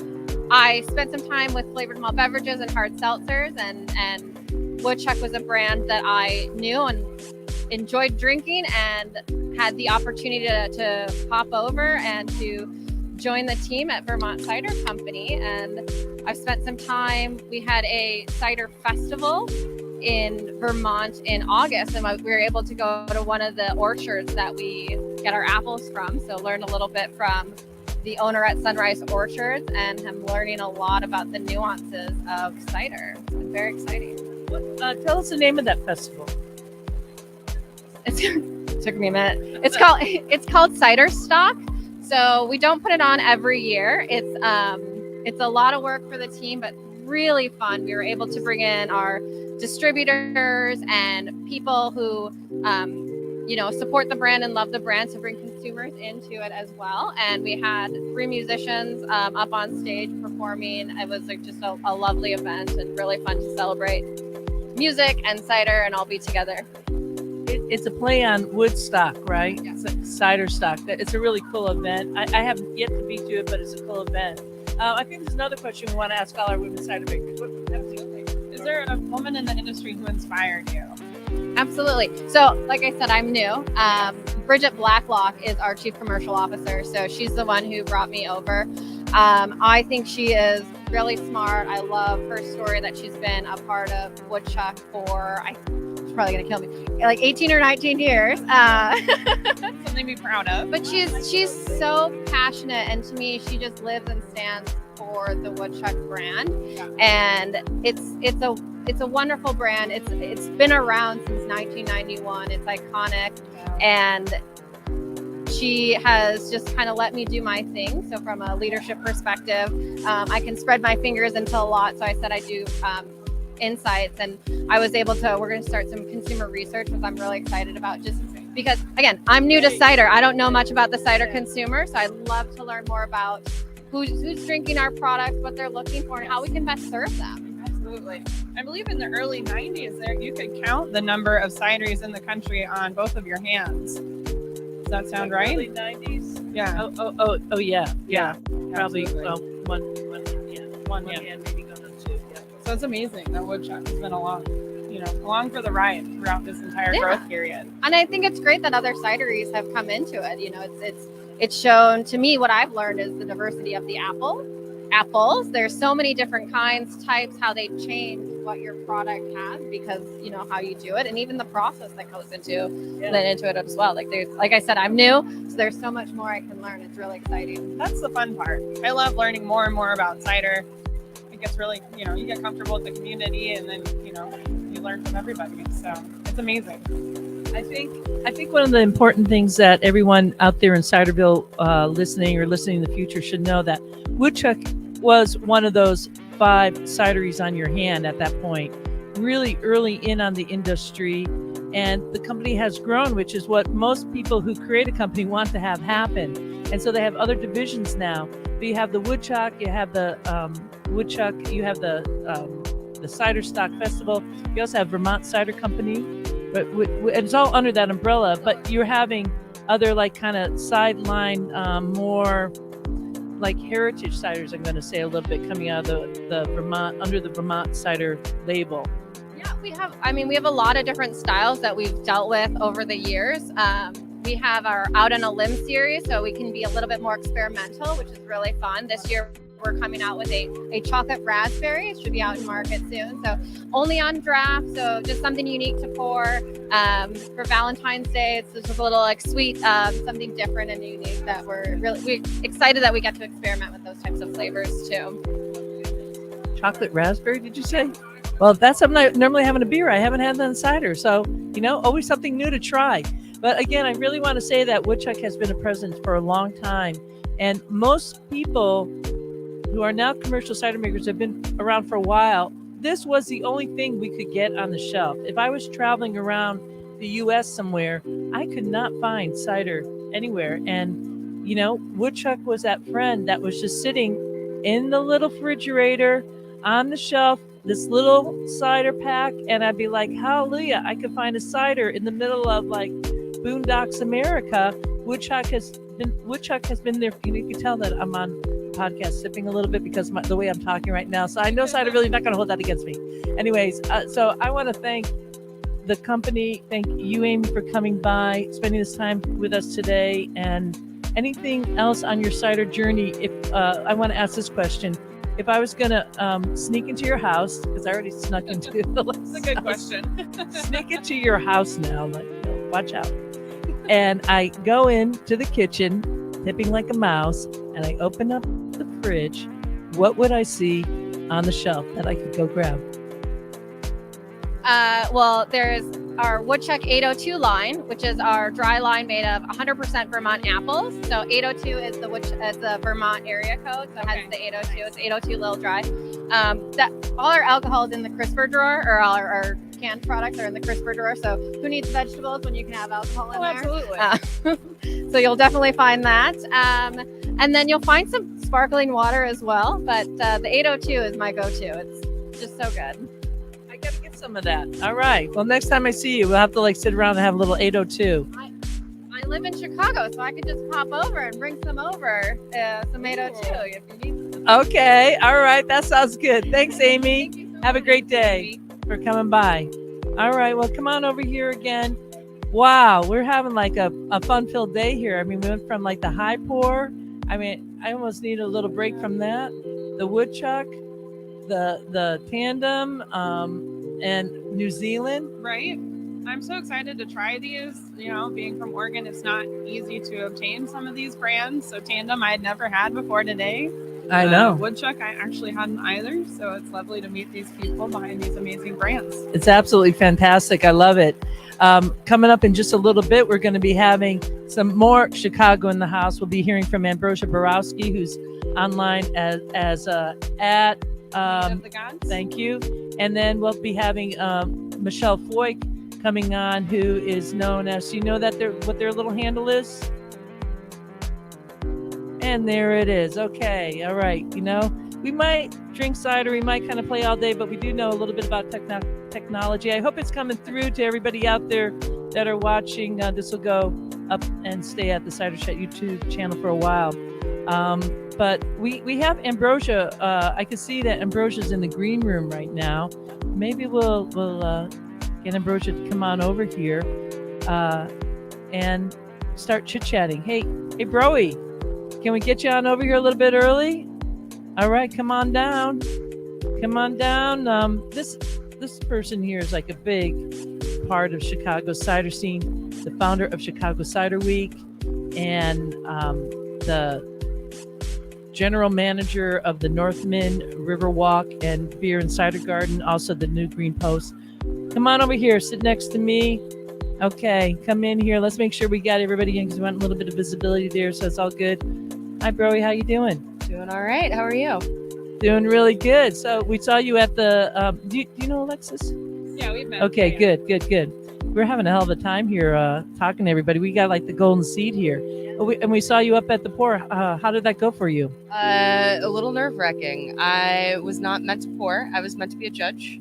I spent some time with flavored malt beverages and hard seltzers, and Woodchuck was a brand that I knew and enjoyed drinking, and had the opportunity to pop over and to join the team at Vermont Cider Company. And I've spent some time, we had a cider festival in Vermont in August, and we were able to go to one of the orchards that we get our apples from. So learn a little bit from the owner at Sunrise Orchards, and I'm learning a lot about the nuances of cider. It's been very exciting. Tell us the name of that festival. It took me a minute. It's called Cider Stock. So we don't put it on every year. It's a lot of work for the team, but really fun. We were able to bring in our distributors and people who support the brand and love the brand, to bring consumers into it as well. And we had 3 musicians up on stage performing. It was just a lovely event, and really fun to celebrate music and cider and all be together. It's a play on Woodstock, right? Yeah. Cider stock. It's a really cool event. I haven't yet to be to it, but it's a cool event. I think there's another question we want to ask all our women cider makers. Is there a woman in the industry who inspired you? Absolutely. So, like I said, I'm new. Bridget Blacklock is our chief commercial officer. So she's the one who brought me over. I think she is really smart. I love her story that she's been a part of Woodchuck for, she's probably going to kill me, like 18 or 19 years. Something to be proud of. But she's so passionate, and to me, she just lives and stands for the Woodchuck brand. And it's a wonderful brand. It's been around since 1991. It's iconic, and she has just kind of let me do my thing. So from a leadership perspective, I can spread my fingers into a lot. So I said I do insights, and I was able to, we're going to start some consumer research, which I'm really excited about, just because, again, I'm new to cider. I don't know much about the cider consumer. So I'd love to learn more about who's drinking our products, what they're looking for, and how we can best serve them. Absolutely. I believe in the early 90s there you could count the number of cideries in the country on both of your hands. Does that sound right? Early 90s? Yeah. Oh yeah. Yeah. Probably Absolutely. one hand, maybe going on 2. Yeah. So it's amazing that Woodchuck has been along for the ride throughout this entire growth period. And I think it's great that other cideries have come into it. It's shown to me, what I've learned is the diversity of the apples. There's so many different kinds, types, how they change what your product has because how you do it, and even the process that goes into it as well. Like I said, I'm new, so there's so much more I can learn. It's really exciting. That's the fun part. I love learning more and more about cider. It gets really, you get comfortable with the community, and then you learn from everybody. So it's amazing. I think one of the important things that everyone out there in Ciderville listening in the future should know that Woodchuck was one of those 5 cideries on your hand at that point, really early in on the industry. And the company has grown, which is what most people who create a company want to have happen. And so they have other divisions now. But you have the Woodchuck, you have the you have the Cider Stock Festival. You also have Vermont Cider Company. But it's all under that umbrella. But you're having other kind of sideline, more like heritage ciders, I'm going to say a little bit, coming out of the Vermont, under the Vermont cider label. Yeah, we have a lot of different styles that we've dealt with over the years. We have our Out on a Limb series, so we can be a little bit more experimental, which is really fun. This year, we're coming out with a chocolate raspberry. It should be out in market soon. So only on draft. So just something unique to pour. For Valentine's Day, it's just a little sweet, something different and unique that we're excited that we get to experiment with those types of flavors too. Chocolate raspberry, did you say? Well, that's something I normally have in a beer. I haven't had that in cider. So, always something new to try. But again, I really want to say that Woodchuck has been a presence for a long time. And most people who are now commercial cider makers have been around for a while. This was the only thing we could get on the shelf. If I was traveling around the U.S. somewhere, I could not find cider anywhere. And, Woodchuck was that friend that was just sitting in the little refrigerator on the shelf, this little cider pack. And I'd be like, hallelujah, I could find a cider in the middle of Boondocks America. Woodchuck has been there. You can tell that I'm on podcast sipping a little bit because the way I'm talking right now. So I know cider really not going to hold that against me. Anyways, so I want to thank the company. Thank you, Amy, for coming by, spending this time with us today. And anything else on your cider journey? If I want to ask this question. If I was going to sneak into your house, because I already snuck into the last That's a good question. Sneak into your house now. Watch out. And I go into the kitchen, tipping like a mouse, and I open up the fridge. What would I see on the shelf that I could go grab? Well, there's our Woodchuck 802 line, which is our dry line made of 100% Vermont apples. So 802 is the Vermont area code, so it has the 802. It's 802 Lil Dry. All our alcohol is in the crisper drawer, or all our canned products are in the crisper drawer. So who needs vegetables when you can have alcohol in there? Absolutely. So you'll definitely find that. And then you'll find some sparkling water as well. But the 802 is my go-to. It's just so good. I got to get some of that. All right. Well, next time I see you, we'll have to sit around and have a little 802. I live in Chicago, so I could just pop over and bring some over, some 802 if you need some. Okay. All right. That sounds good. Thanks, Amy. Thank you so Have a much, great day Amy. for coming by. All right. Well, come on over here again. Wow. We're having a fun-filled day here. I mean, we went from the high pour. I mean, I almost need a little break from that. The Woodchuck, the Tandem, and New Zealand. Right. I'm so excited to try these. Being from Oregon, it's not easy to obtain some of these brands. So Tandem I had never had before today. I know. Woodchuck I actually hadn't either. So it's lovely to meet these people behind these amazing brands. It's absolutely fantastic. I love it. Coming up in just a little bit, we're going to be having some more Chicago in the house. We'll be hearing from Ambrosia Borowski, who's online at Of the Gods. thank you. And then we'll be having Michelle Foyk coming on, who is known as, what their little handle is? And there it is. Okay. All right. We might drink cider. We might kind of play all day, but we do know a little bit about technology. I hope it's coming through to everybody out there that are watching. This will go up and stay at the Cider Chat YouTube channel for a while. But we have Ambrosia. I can see that Ambrosia's in the green room right now. Maybe we'll get Ambrosia to come on over here and start chit-chatting. Hey, Broy, can we get you on over here a little bit early? All right, come on down. Come on down. This person here is like a big part of Chicago's cider scene, the founder of Chicago Cider Week, and the general manager of the Northman Riverwalk and Beer and Cider Garden, also the New Green Post. Come on over here, sit next to me. Okay, come in here. Let's make sure we got everybody in because we want a little bit of visibility there, so it's all good. Hi, Broy, how you doing? Doing all right. How are you? Doing really good. So we saw you at the. Do you know Alexis? Yeah, we've met. Okay, Yeah. good. We're having a hell of a time here talking to everybody. We got like the golden seed here. And we saw you up at the pour. How did that go for you? A little nerve-wracking. I was not meant to pour. I was meant to be a judge,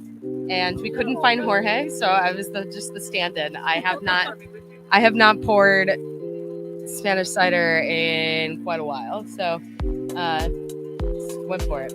and we couldn't find Jorge, so I was just the stand-in. I have not poured Spanish cider in quite a while, so went for it.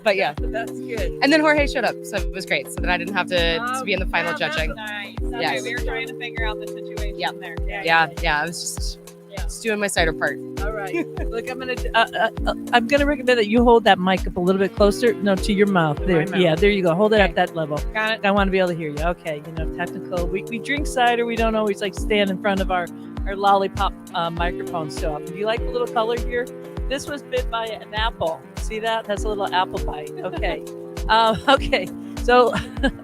But yeah, That's good. and then Jorge showed up, so it was great. So then I didn't have to be in the final judging. Nice. Okay, Yes. we were trying to figure out the situation Yeah. there. Yeah, I was just doing my cider part. All right. Look, I'm gonna recommend that you hold that mic up a little bit closer. No, to your mouth. There. My mouth. Yeah, there you go. Hold it Okay. at that level. Got it. I want to be able to hear you. Okay. Technical. We drink cider. We don't always like stand in front of our lollipop microphone so often. Do you like the little color here? This was bit by an apple. See that? That's a little apple bite. Okay. Okay. So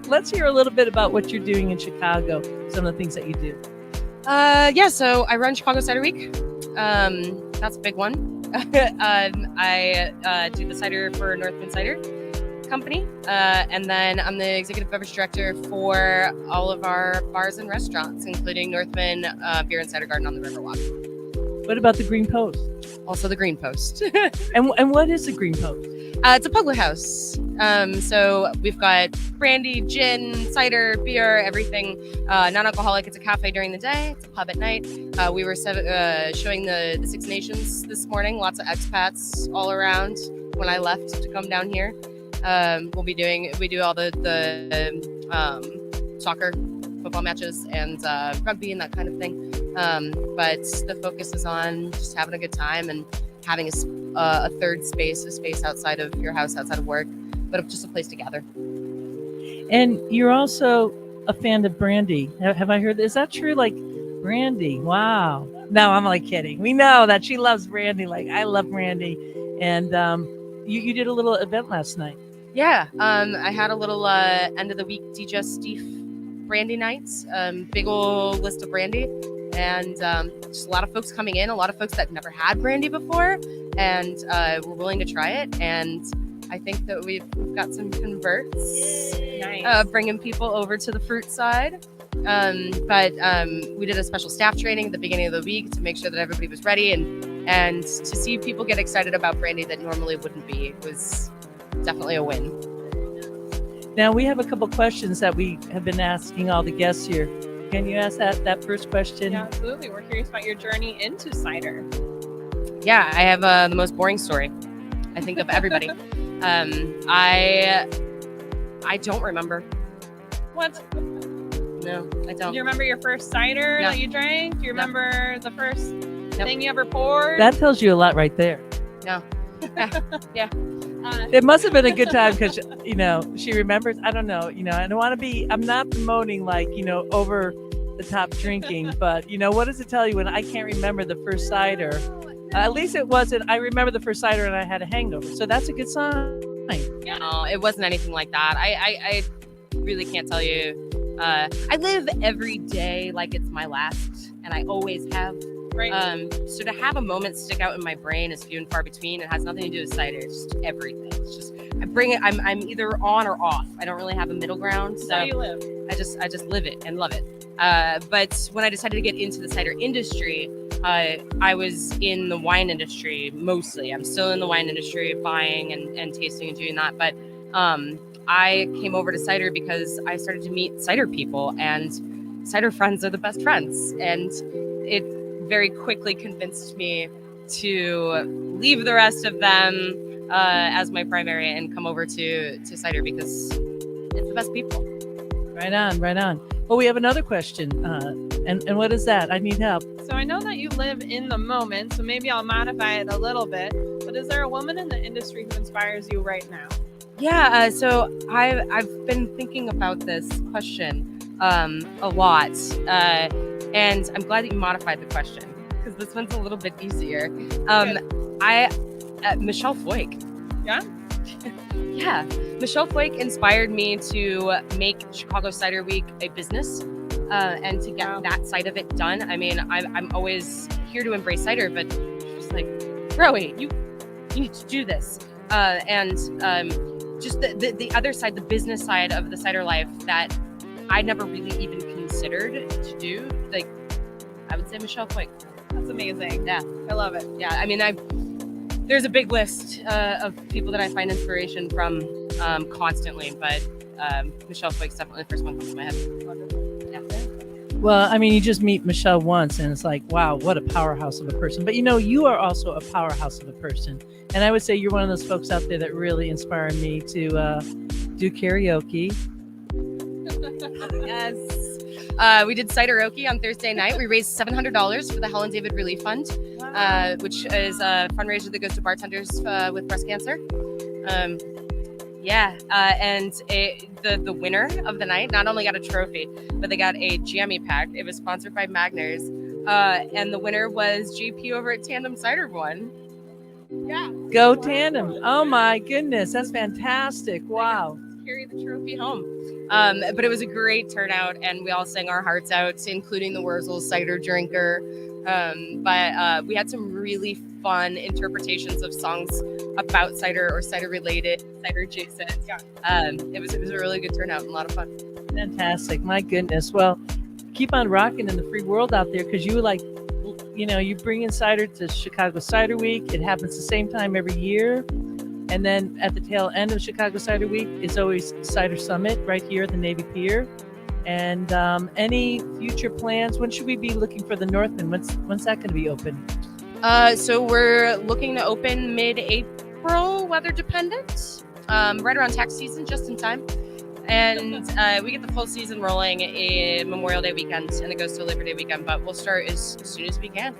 let's hear a little bit about what you're doing in Chicago. Some of the things that you do. Yeah, so I run Chicago Cider Week. That's a big one. I do the cider for Northman Cider Company, and then I'm the executive beverage director for all of our bars and restaurants, including Northman Beer and Cider Garden on the Riverwalk. What about the Green Post? Also the Green Post. And what is the Green Post? It's a public house. So we've got brandy, gin, cider, beer, everything. Non-alcoholic. It's a cafe during the day. It's a pub at night. We were showing the Six Nations this morning. Lots of expats all around when I left to come down here. We do all the soccer, football matches, and rugby and that kind of thing. But the focus is on just having a good time and having a third space, a space outside of your house, outside of work, but just a place to gather. And you're also a fan of brandy. Have I heard? Is that true? Like brandy? Wow. No, I'm only kidding. We know that she loves brandy. Like I love brandy. And you did a little event last night. Yeah, I had a little end of the week digestif brandy nights. Big old list of brandy, and just a lot of folks coming in. A lot of folks that never had brandy before, and were willing to try it. And I think that we've got some converts, Nice. bringing people over to the fruit side. But we did a special staff training at the beginning of the week to make sure that everybody was ready, and to see people get excited about brandy that normally wouldn't be was definitely a win. Now we have a couple questions that we have been asking all the guests here. Can you ask that first question? Yeah, absolutely. We're curious about your journey into cider. Yeah, I have the most boring story, I think, of everybody. I don't remember. What? No, I Do don't. you remember your first cider No. that you drank? Do you No. remember the first thing you ever poured? That tells you a lot right there. It must have been a good time because, she remembers. I don't know. I don't want to be, I'm not promoting like, over the top drinking, but, what does it tell you when I can't remember the first cider? At least it wasn't, I remember the first cider and I had a hangover. So that's a good sign. No, it wasn't anything like that. I really can't tell you. I live every day like it's my last, and I always have. Right. So to have a moment stick out in my brain is few and far between. It has nothing to do with cider. It's just everything. It's just I bring it. I'm either on or off. I don't really have a middle ground. That's So how you live. I just live it and love it. But when I decided to get into the cider industry, I was in the wine industry mostly. I'm still in the wine industry, buying and tasting and doing that. But I came over to cider because I started to meet cider people, and cider friends are the best friends. And it very quickly convinced me to leave the rest of them as my primary and come over to cider because it's the best people. Right on, right on. Well, we have another question. And what is that? I need help. So I know that you live in the moment, so maybe I'll modify it a little bit. But is there a woman in the industry who inspires you right now? Yeah, so I've been thinking about this question a lot, and I'm glad that you modified the question because this one's a little bit easier. Michelle Foyk. Yeah? Yeah, Michelle Foyk inspired me to make Chicago Cider Week a business and to get that side of it done. I mean, I'm always here to embrace cider, but she's like, Rowie, you need to do this. Just the other side, the business side of the cider life that I never really even considered to do. Like, I would say Michelle Foyk. That's amazing. Yeah, I love it. yeah. I mean, there's a big list of people that I find inspiration from constantly, but Michelle Foyk's definitely the first one that comes to my head. Yeah. Well, I mean, you just meet Michelle once and it's like, wow, what a powerhouse of a person. But you are also a powerhouse of a person. And I would say you're one of those folks out there that really inspire me to do karaoke. Yes. We did Cideroke on Thursday night. We raised $700 for the Helen David Relief Fund, which is a fundraiser that goes to bartenders with breast cancer. And the winner of the night not only got a trophy, but they got a jammy pack. It was sponsored by Magners. And the winner was JP over at Tandem Cider won. Yeah. Go Tandem. Oh my goodness. That's fantastic. Wow. Carry the trophy home. But it was a great turnout and we all sang our hearts out, including the Wurzel cider drinker. But we had some really fun interpretations of songs about cider or cider related, cider adjacent. It was a really good turnout and a lot of fun. Fantastic. My goodness. Well, keep on rocking in the free world out there because you bring in cider to Chicago Cider Week. It happens the same time every year. And then at the tail end of Chicago Cider Week is always Cider Summit right here at the Navy Pier. And any future plans? When should we be looking for the Northman? When's that going to be open? So we're looking to open mid-April, weather dependent, right around tax season, just in time. And we get the full season rolling in Memorial Day weekend, and it goes to Labor Day weekend. But we'll start as soon as we can.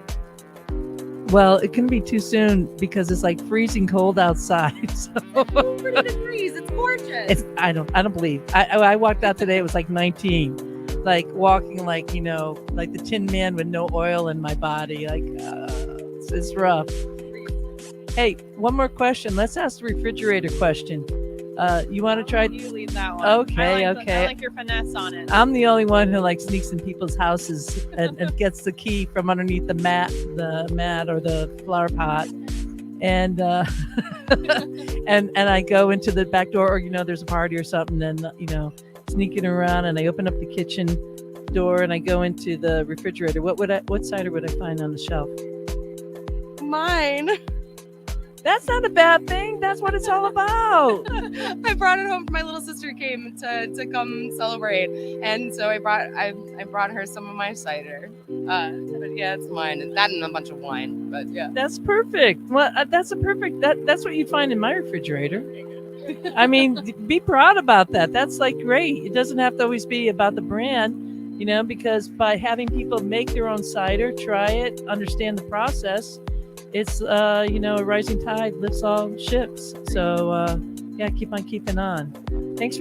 Well, it couldn't be too soon because it's like freezing cold outside. So. 40 degrees. It's gorgeous. I don't believe. I walked out today. It was like 19. Like walking like the Tin Man with no oil in my body. Like it's rough. Hey, one more question. Let's ask the refrigerator question. You want to try? You lead that one. Okay. I like your finesse on it. I'm the only one who sneaks in people's houses and gets the key from underneath the mat or the flower pot, and and I go into the back door, or there's a party or something, and sneaking around, and I open up the kitchen door and I go into the refrigerator. What cider would I find on the shelf? Mine. That's not a bad thing. That's what it's all about. I brought it home. My little sister came to come celebrate, and so I brought her some of my cider. But yeah, it's mine, and that and a bunch of wine. But yeah, that's perfect. Well, that's what you find in my refrigerator. I mean, be proud about that. That's great. It doesn't have to always be about the brand, because by having people make their own cider, try it, understand the process. It's a rising tide lifts all ships. So keep on keeping on. Thank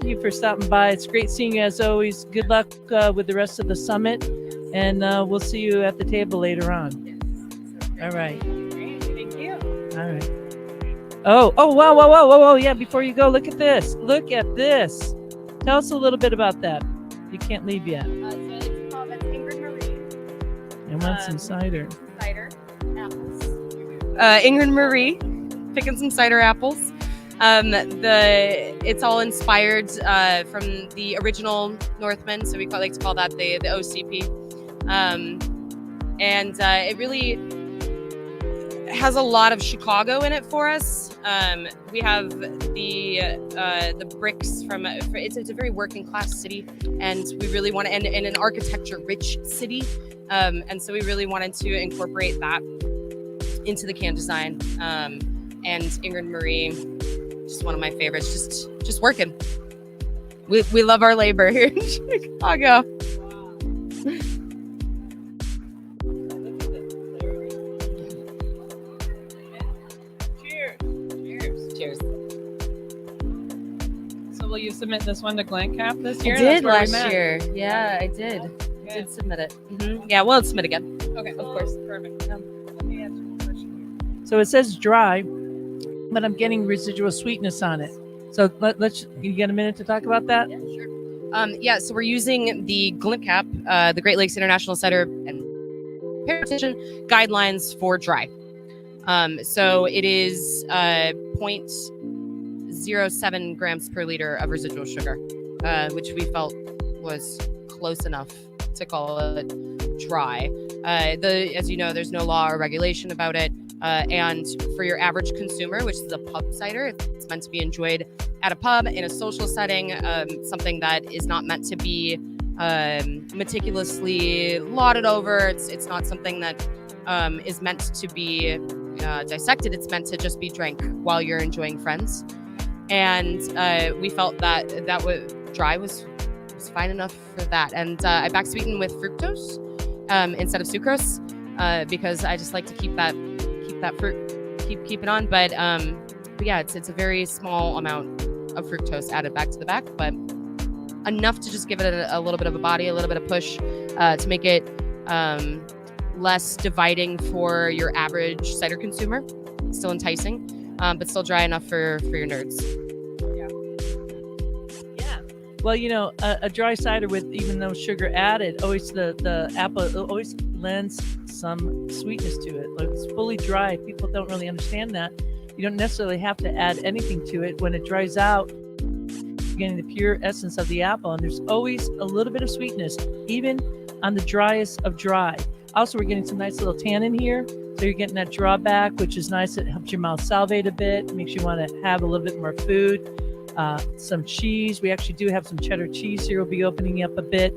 you for stopping by. It's great seeing you as always. Good luck with the rest of the summit, and we'll see you at the table later on. All right. Great. Thank you. All right. Oh, whoa. Yeah, before you go, look at this. Tell us a little bit about that. You can't leave yet. So it's called Ingrid Marie. I want some cider. Cider. Apples. Ingrid Marie, picking some cider apples. It's all inspired from the original Northman, so we like to call that the OCP. And it really has a lot of Chicago in it for us. We have the bricks from it's a very working class city, and we really want to and an architecture rich city, and so we really wanted to incorporate that into the can design. And Ingrid Marie, just one of my favorites, just working. We love our labor here in Chicago. Cheers. So will you submit this one to Glencap this I year? did That's where we last met. year. Yeah, I did. I did submit it. Yeah, well, submit again. Okay, of course. Perfect. Let me ask you a question here. So it says dry, but I'm getting residual sweetness on it. So let's. You get a minute to talk about that? Yeah, sure. Yeah, so we're using the GLIMCAP, the Great Lakes International Cider and Competition guidelines for dry. So it is 0.07 grams per liter of residual sugar, which we felt was close enough to call it dry. As you know, there's no law or regulation about it. And for your average consumer, which is a pub cider, it's meant to be enjoyed at a pub in a social setting, something that is not meant to be meticulously lauded over. It's not something that is meant to be dissected. It's meant to just be drank while you're enjoying friends. And we felt that dry was fine enough for that. And I back sweeten with fructose instead of sucrose because I just like to keep that fruit, keep it on. But yeah, it's a very small amount of fructose added back to the back, but enough to just give it a little bit of a body, a little bit of push to make it less dividing for your average cider consumer. Still enticing, but still dry enough for your nerds. Yeah. Well, you know, a dry cider with even no sugar added, always the apple always lends some sweetness to it. Like it's fully dry. People don't really understand that. You don't necessarily have to add anything to it. When it dries out, you're getting the pure essence of the apple, and there's always a little bit of sweetness, even on the driest of dry. Also, we're getting some nice little tannin here. So you're getting that drawback, which is nice. It helps your mouth salivate a bit, makes you want to have a little bit more food. Some cheese. We actually do have some cheddar cheese here. We'll be opening up a bit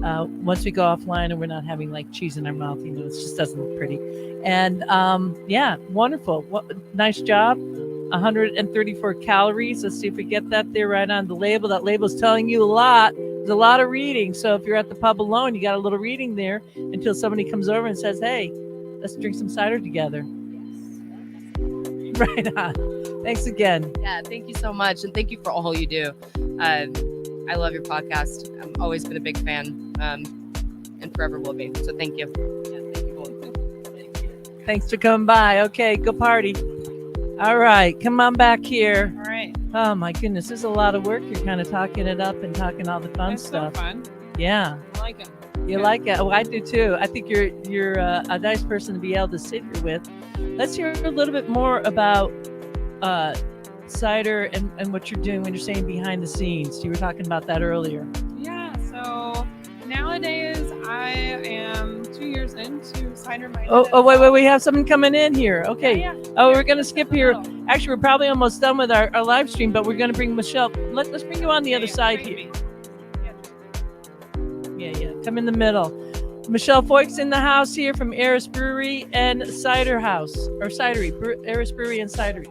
once we go offline and we're not having like cheese in our mouth. You know, it just doesn't look pretty. And yeah, wonderful. Nice job. 134 calories. Let's see if we get that there right on the label. That label's telling you a lot. There's a lot of reading. So if you're at the pub alone, you got a little reading there until somebody comes over and says, hey, let's drink some cider together. Right on. Thanks again. Yeah, thank you so much. And thank you for all you do. I love your podcast. I've always been a big fan and forever will be. So thank you. Yeah, thank you both. Thanks for coming by. Okay, go party. All right, come on back here. All right. Oh my goodness, this is a lot of work. You're kind of talking it up and talking all the fun It's stuff. so fun. Yeah. I like it. You like it? Oh, I do too. I think you're a nice person to be able to sit here with. Let's hear a little bit more about cider and what you're doing when you're saying behind the scenes. You were talking about that earlier. Yeah. So nowadays I am 2 years into Cider Minded. Oh, wait, we have something coming in here. Okay. Yeah. Oh, we're going to skip here. Actually, we're probably almost done with our live stream, but we're going to bring Michelle. Let's bring you on the other side here. Yeah. Come in the middle. Michelle Foyke's in the house here from Eris Brewery and Cider House, or Cidery. Eris Brewery and Cidery.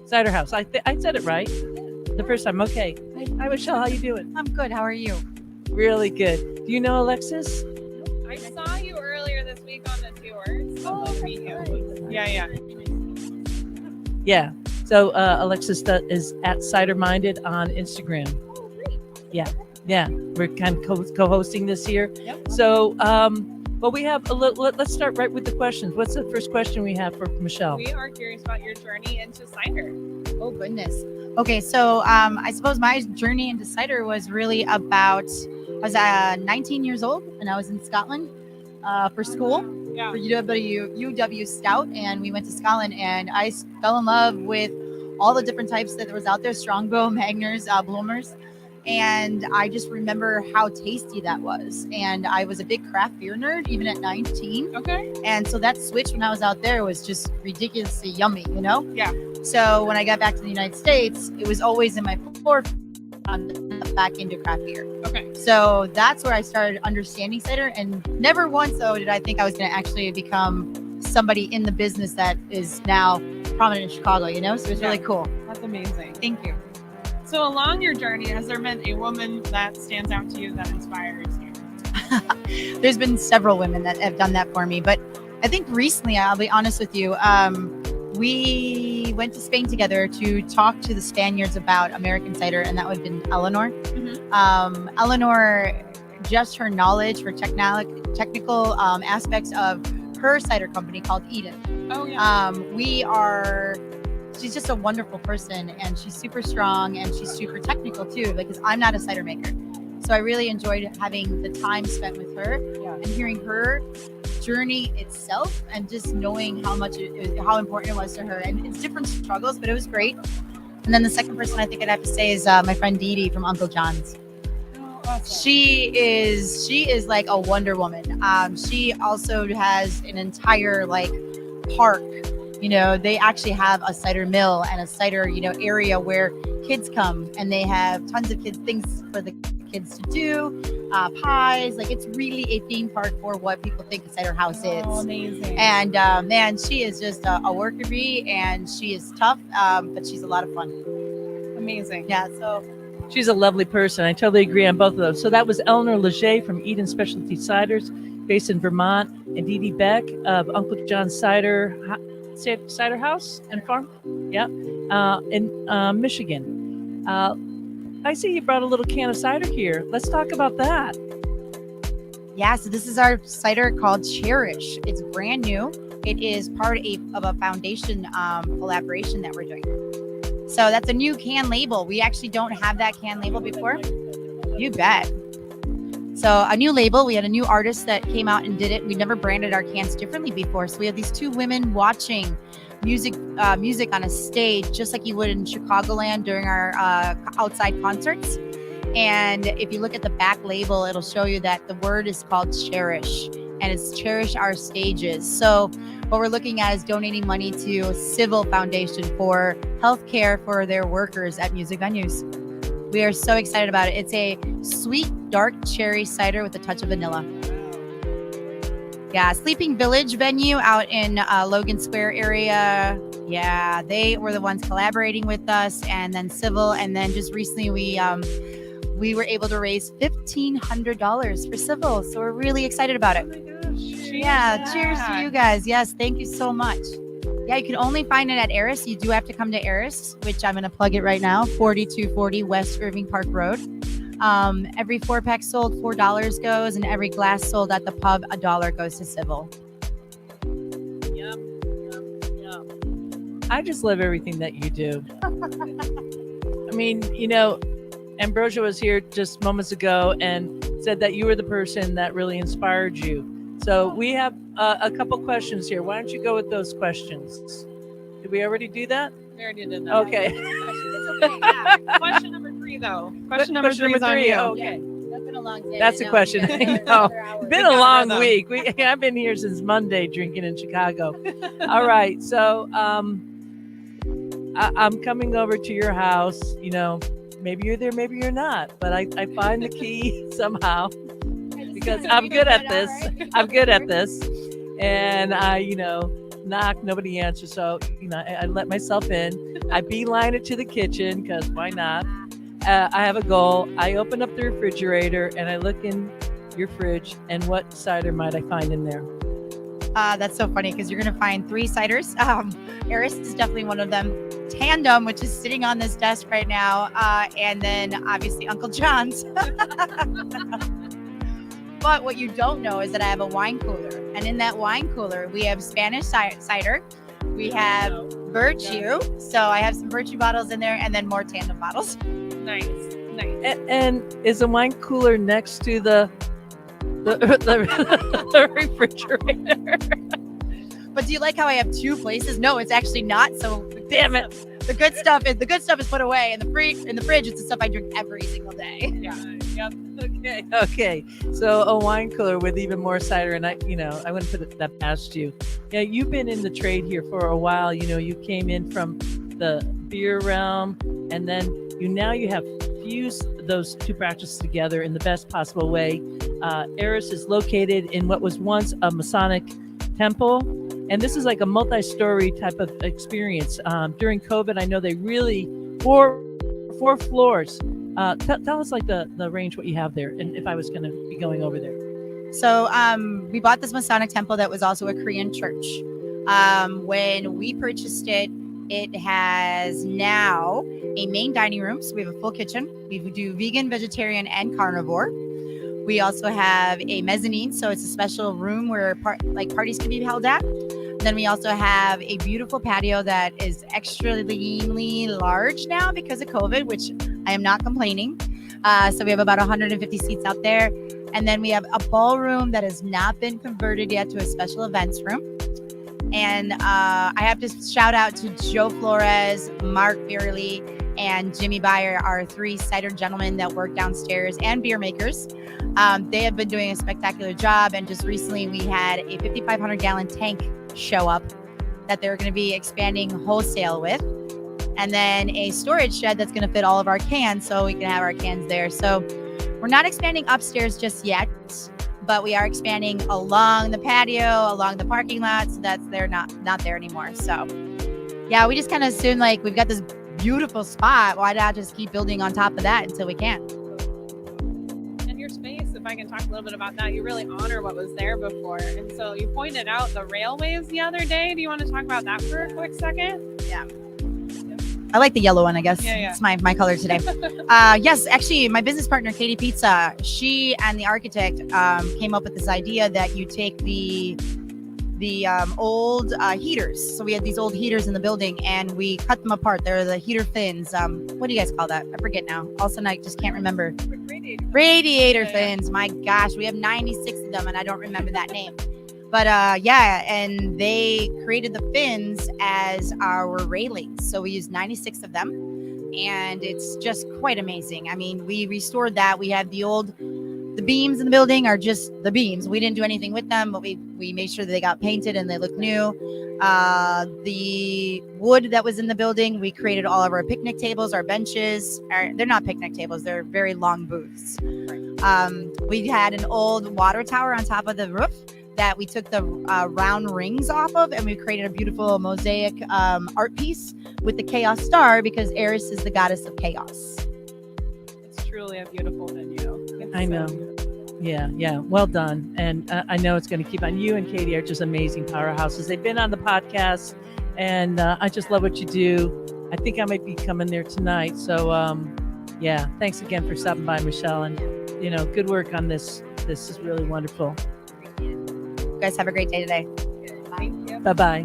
Cider House. I said it right the first time. Okay. Hi, Michelle. How you doing? I'm good. How are you? Really good. Do you know Alexis? I saw you earlier this week on the tour. So Oh, nice to meet you. Yeah. Yeah. So Alexis is at Cider Minded on Instagram. Oh, great. Yeah. We're kind of co-hosting this here. Yep. So, well, we have let's start right with the questions. What's the first question we have for Michelle? We are curious about your journey into cider. Oh, goodness. Okay, so I suppose my journey into cider was really about, I was 19 years old and I was in Scotland for school, Yeah. for UW Scout, and we went to Scotland and I fell in love with all the different types that was out there, Strongbow, Magners, Bloomers. And I just remember how tasty that was. And I was a big craft beer nerd even at 19. Okay. And so that switch when I was out there was just ridiculously yummy, you know? Yeah. So when I got back to the United States, it was always in my forefront back into craft beer. Okay. So that's where I started understanding cider. And never once, though, did I think I was going to actually become somebody in the business that is now prominent in Chicago, you know? So it's really cool. That's amazing. Thank you. So along your journey, has there been a woman that stands out to you that inspires you? There's been several women that have done that for me, but I think recently, I'll be honest with you, we went to Spain together to talk to the Spaniards about American cider, and that would have been Eleanor. Eleanor, just her knowledge for technical aspects of her cider company called Eden. Oh yeah. She's just a wonderful person, and she's super strong, and she's super technical too, because I'm not a cider maker. So I really enjoyed having the time spent with her and hearing her journey itself, and just knowing how important it was to her. And it's different struggles, but it was great. And then the second person I think I'd have to say is my friend Dee Dee from Uncle John's. Oh, awesome. She is like a Wonder Woman. She also has an entire like park. You know, they actually have a cider mill and a cider, area where kids come, and they have tons of things for the kids to do, pies. Like, it's really a theme park for what people think a cider house is. Oh, amazing. And man, she is just a worker bee, and she is tough, but she's a lot of fun. Amazing. Yeah, so She's a lovely person. I totally agree on both of those. So that was Eleanor Leger from Eden Specialty Ciders, based in Vermont, and Dee Dee Beck of Uncle John's Cider House and Farm, in Michigan. I see you brought a little can of cider here. Let's talk about that. yeah, so this is our cider called Cherish. It's brand new. It is part of a foundation collaboration that we're doing. So that's a new can label. We actually don't have that can label before. You bet. So a new label. We had a new artist that came out and did it. We never branded our cans differently before. So we have these two women watching music on a stage, just like you would in Chicagoland during our outside concerts. And if you look at the back label, it'll show you that the word is called Cherish, and it's Cherish Our Stages. So what we're looking at is donating money to Civil Foundation for healthcare for their workers at music venues. We are so excited about it. It's a sweet, dark cherry cider with a touch of vanilla. Yeah, Sleeping Village venue out in Logan Square area. Yeah, they were the ones collaborating with us, and then Civil. And then just recently we were able to raise $1,500 for Civil. So we're really excited about it. Oh my gosh. Yeah, cheers to you guys. Yes, thank you so much. Yeah, you can only find it at Eris. You do have to come to Eris, which I'm going to plug it right now, 4240 West Irving Park Road. Every 4-pack sold, $4 goes, and every glass sold at the pub, $1 goes to Civil. Yum. I just love everything that you do. I mean, Ambrosia was here just moments ago and said that you were the person that really inspired you. So we have a couple questions here. Why don't you go with those questions? Did we already do that? We already did that. Okay. It's okay. Yeah. Question number 3, though. Question number 3 is on you. Okay. That's been a long day. That's a question. I know. It's been a long week. I've been here since Monday drinking in Chicago. All right. So I'm coming over to your house. Maybe you're there, maybe you're not. But I find the key somehow because I'm good at this. I'm good at this. And I, knock, nobody answers. So, I let myself in. I beeline it to the kitchen because why not? I have a goal. I open up the refrigerator and I look in your fridge, and what cider might I find in there? That's so funny because you're going to find 3 ciders. Eris is definitely one of them. Tandem, which is sitting on this desk right now. And then obviously Uncle John's. But what you don't know is that I have a wine cooler. And in that wine cooler, we have Spanish cider. We have Virtue. So I have some Virtue bottles in there, and then more Tandem bottles. Nice. And is the wine cooler next to the refrigerator? But do you like how I have 2 places? No, it's actually not. So Damn it. The good stuff is put away in the fridge. It's the stuff I drink every single day. Yeah. Yep. Okay. So a wine cooler with even more cider, and I wouldn't put that past you. Yeah, you've been in the trade here for a while. You came in from the beer realm, and then you have fused those two practices together in the best possible way. Eris is located in what was once a Masonic temple, and this is like a multi-story type of experience. During COVID, I know they really four floors. Tell us like the range what you have there, and if I was going to be going over there. So we bought this Masonic temple that was also a Korean church. When we purchased it, it has now a main dining room. So we have a full kitchen. We do vegan, vegetarian, and carnivore. We also have a mezzanine, so it's a special room where parties can be held at. Then we also have a beautiful patio that is extremely large now because of COVID, which I am not complaining. So we have about 150 seats out there. And then we have a ballroom that has not been converted yet to a special events room. And I have to shout out to Joe Flores, Mark Beerley, and Jimmy Byer, our 3 cider gentlemen that work downstairs and beer makers. They have been doing a spectacular job. And just recently we had a 5,500 gallon tank show up that they're going to be expanding wholesale with. And then a storage shed that's going to fit all of our cans so we can have our cans there. So we're not expanding upstairs just yet, but we are expanding along the patio, along the parking lot. So they're not there anymore. So yeah, we just kind of assumed like we've got this beautiful spot. Why not just keep building on top of that until we can? And your space, if I can talk a little bit about that, you really honor what was there before. And so you pointed out the railways the other day. Do you want to talk about that for a quick second? Yeah. I like the yellow one, I guess. Yeah. It's my color today. Yes, actually, my business partner, Katie Pizza, she and the architect came up with this idea that you take the old heaters. So we had these old heaters in the building and we cut them apart. They're the heater fins. What do you guys call that? I forget now. All of a sudden, I just can't remember. Radiator fins. My gosh, we have 96 of them and I don't remember that name. But and they created the fins as our railings. So we used 96 of them and it's just quite amazing. I mean, we restored that. We have the beams in the building are just the beams. We didn't do anything with them, but we made sure that they got painted and they look new. The wood that was in the building, we created all of our picnic tables, our benches. They're not picnic tables. They're very long booths. We had an old water tower on top of the roof that we took the round rings off of, and we created a beautiful mosaic art piece with the chaos star because Eris is the goddess of chaos. It's truly a beautiful venue. I know. Yeah. Well done. And I know it's going to keep on. You and Katie are just amazing powerhouses. They've been on the podcast, and I just love what you do. I think I might be coming there tonight. So, thanks again for stopping by, Michelle. And, good work on this. This is really wonderful. You guys have a great day today. Thank you. Bye-bye.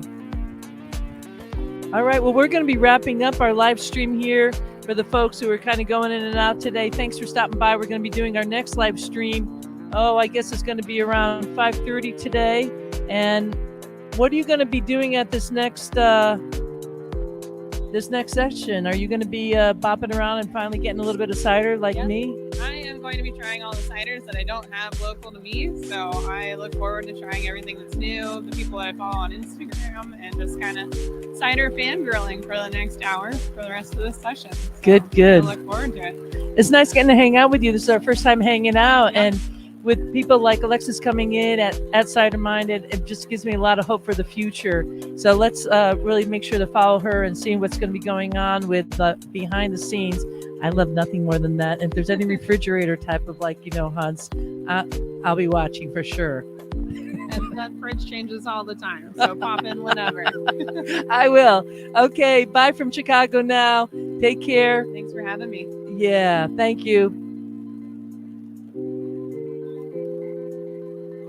All right. Well, we're going to be wrapping up our live stream here for the folks who are kind of going in and out today. Thanks for stopping by. We're going to be doing our next live stream. I guess it's going to be around 5:30 today. And what are you going to be doing at this next session? Are you going to be bopping around and finally getting a little bit of cider like me? I am going to be trying all the ciders that I don't have local to me. So I look forward to trying everything that's new, the people that I follow on Instagram, and just kind of cider fangirling for the next hour for the rest of this session. So Good. I look forward to it. It's nice getting to hang out with you. This is our first time hanging out. And with people like Alexis coming in at Cider Minded, it just gives me a lot of hope for the future. So let's really make sure to follow her and see what's going to be going on with behind the scenes. I love nothing more than that. If there's any refrigerator type of hunts, I'll be watching for sure. And that fridge changes all the time. So pop in whenever. I will. Okay. Bye from Chicago now. Take care. Thanks for having me. Yeah. Thank you.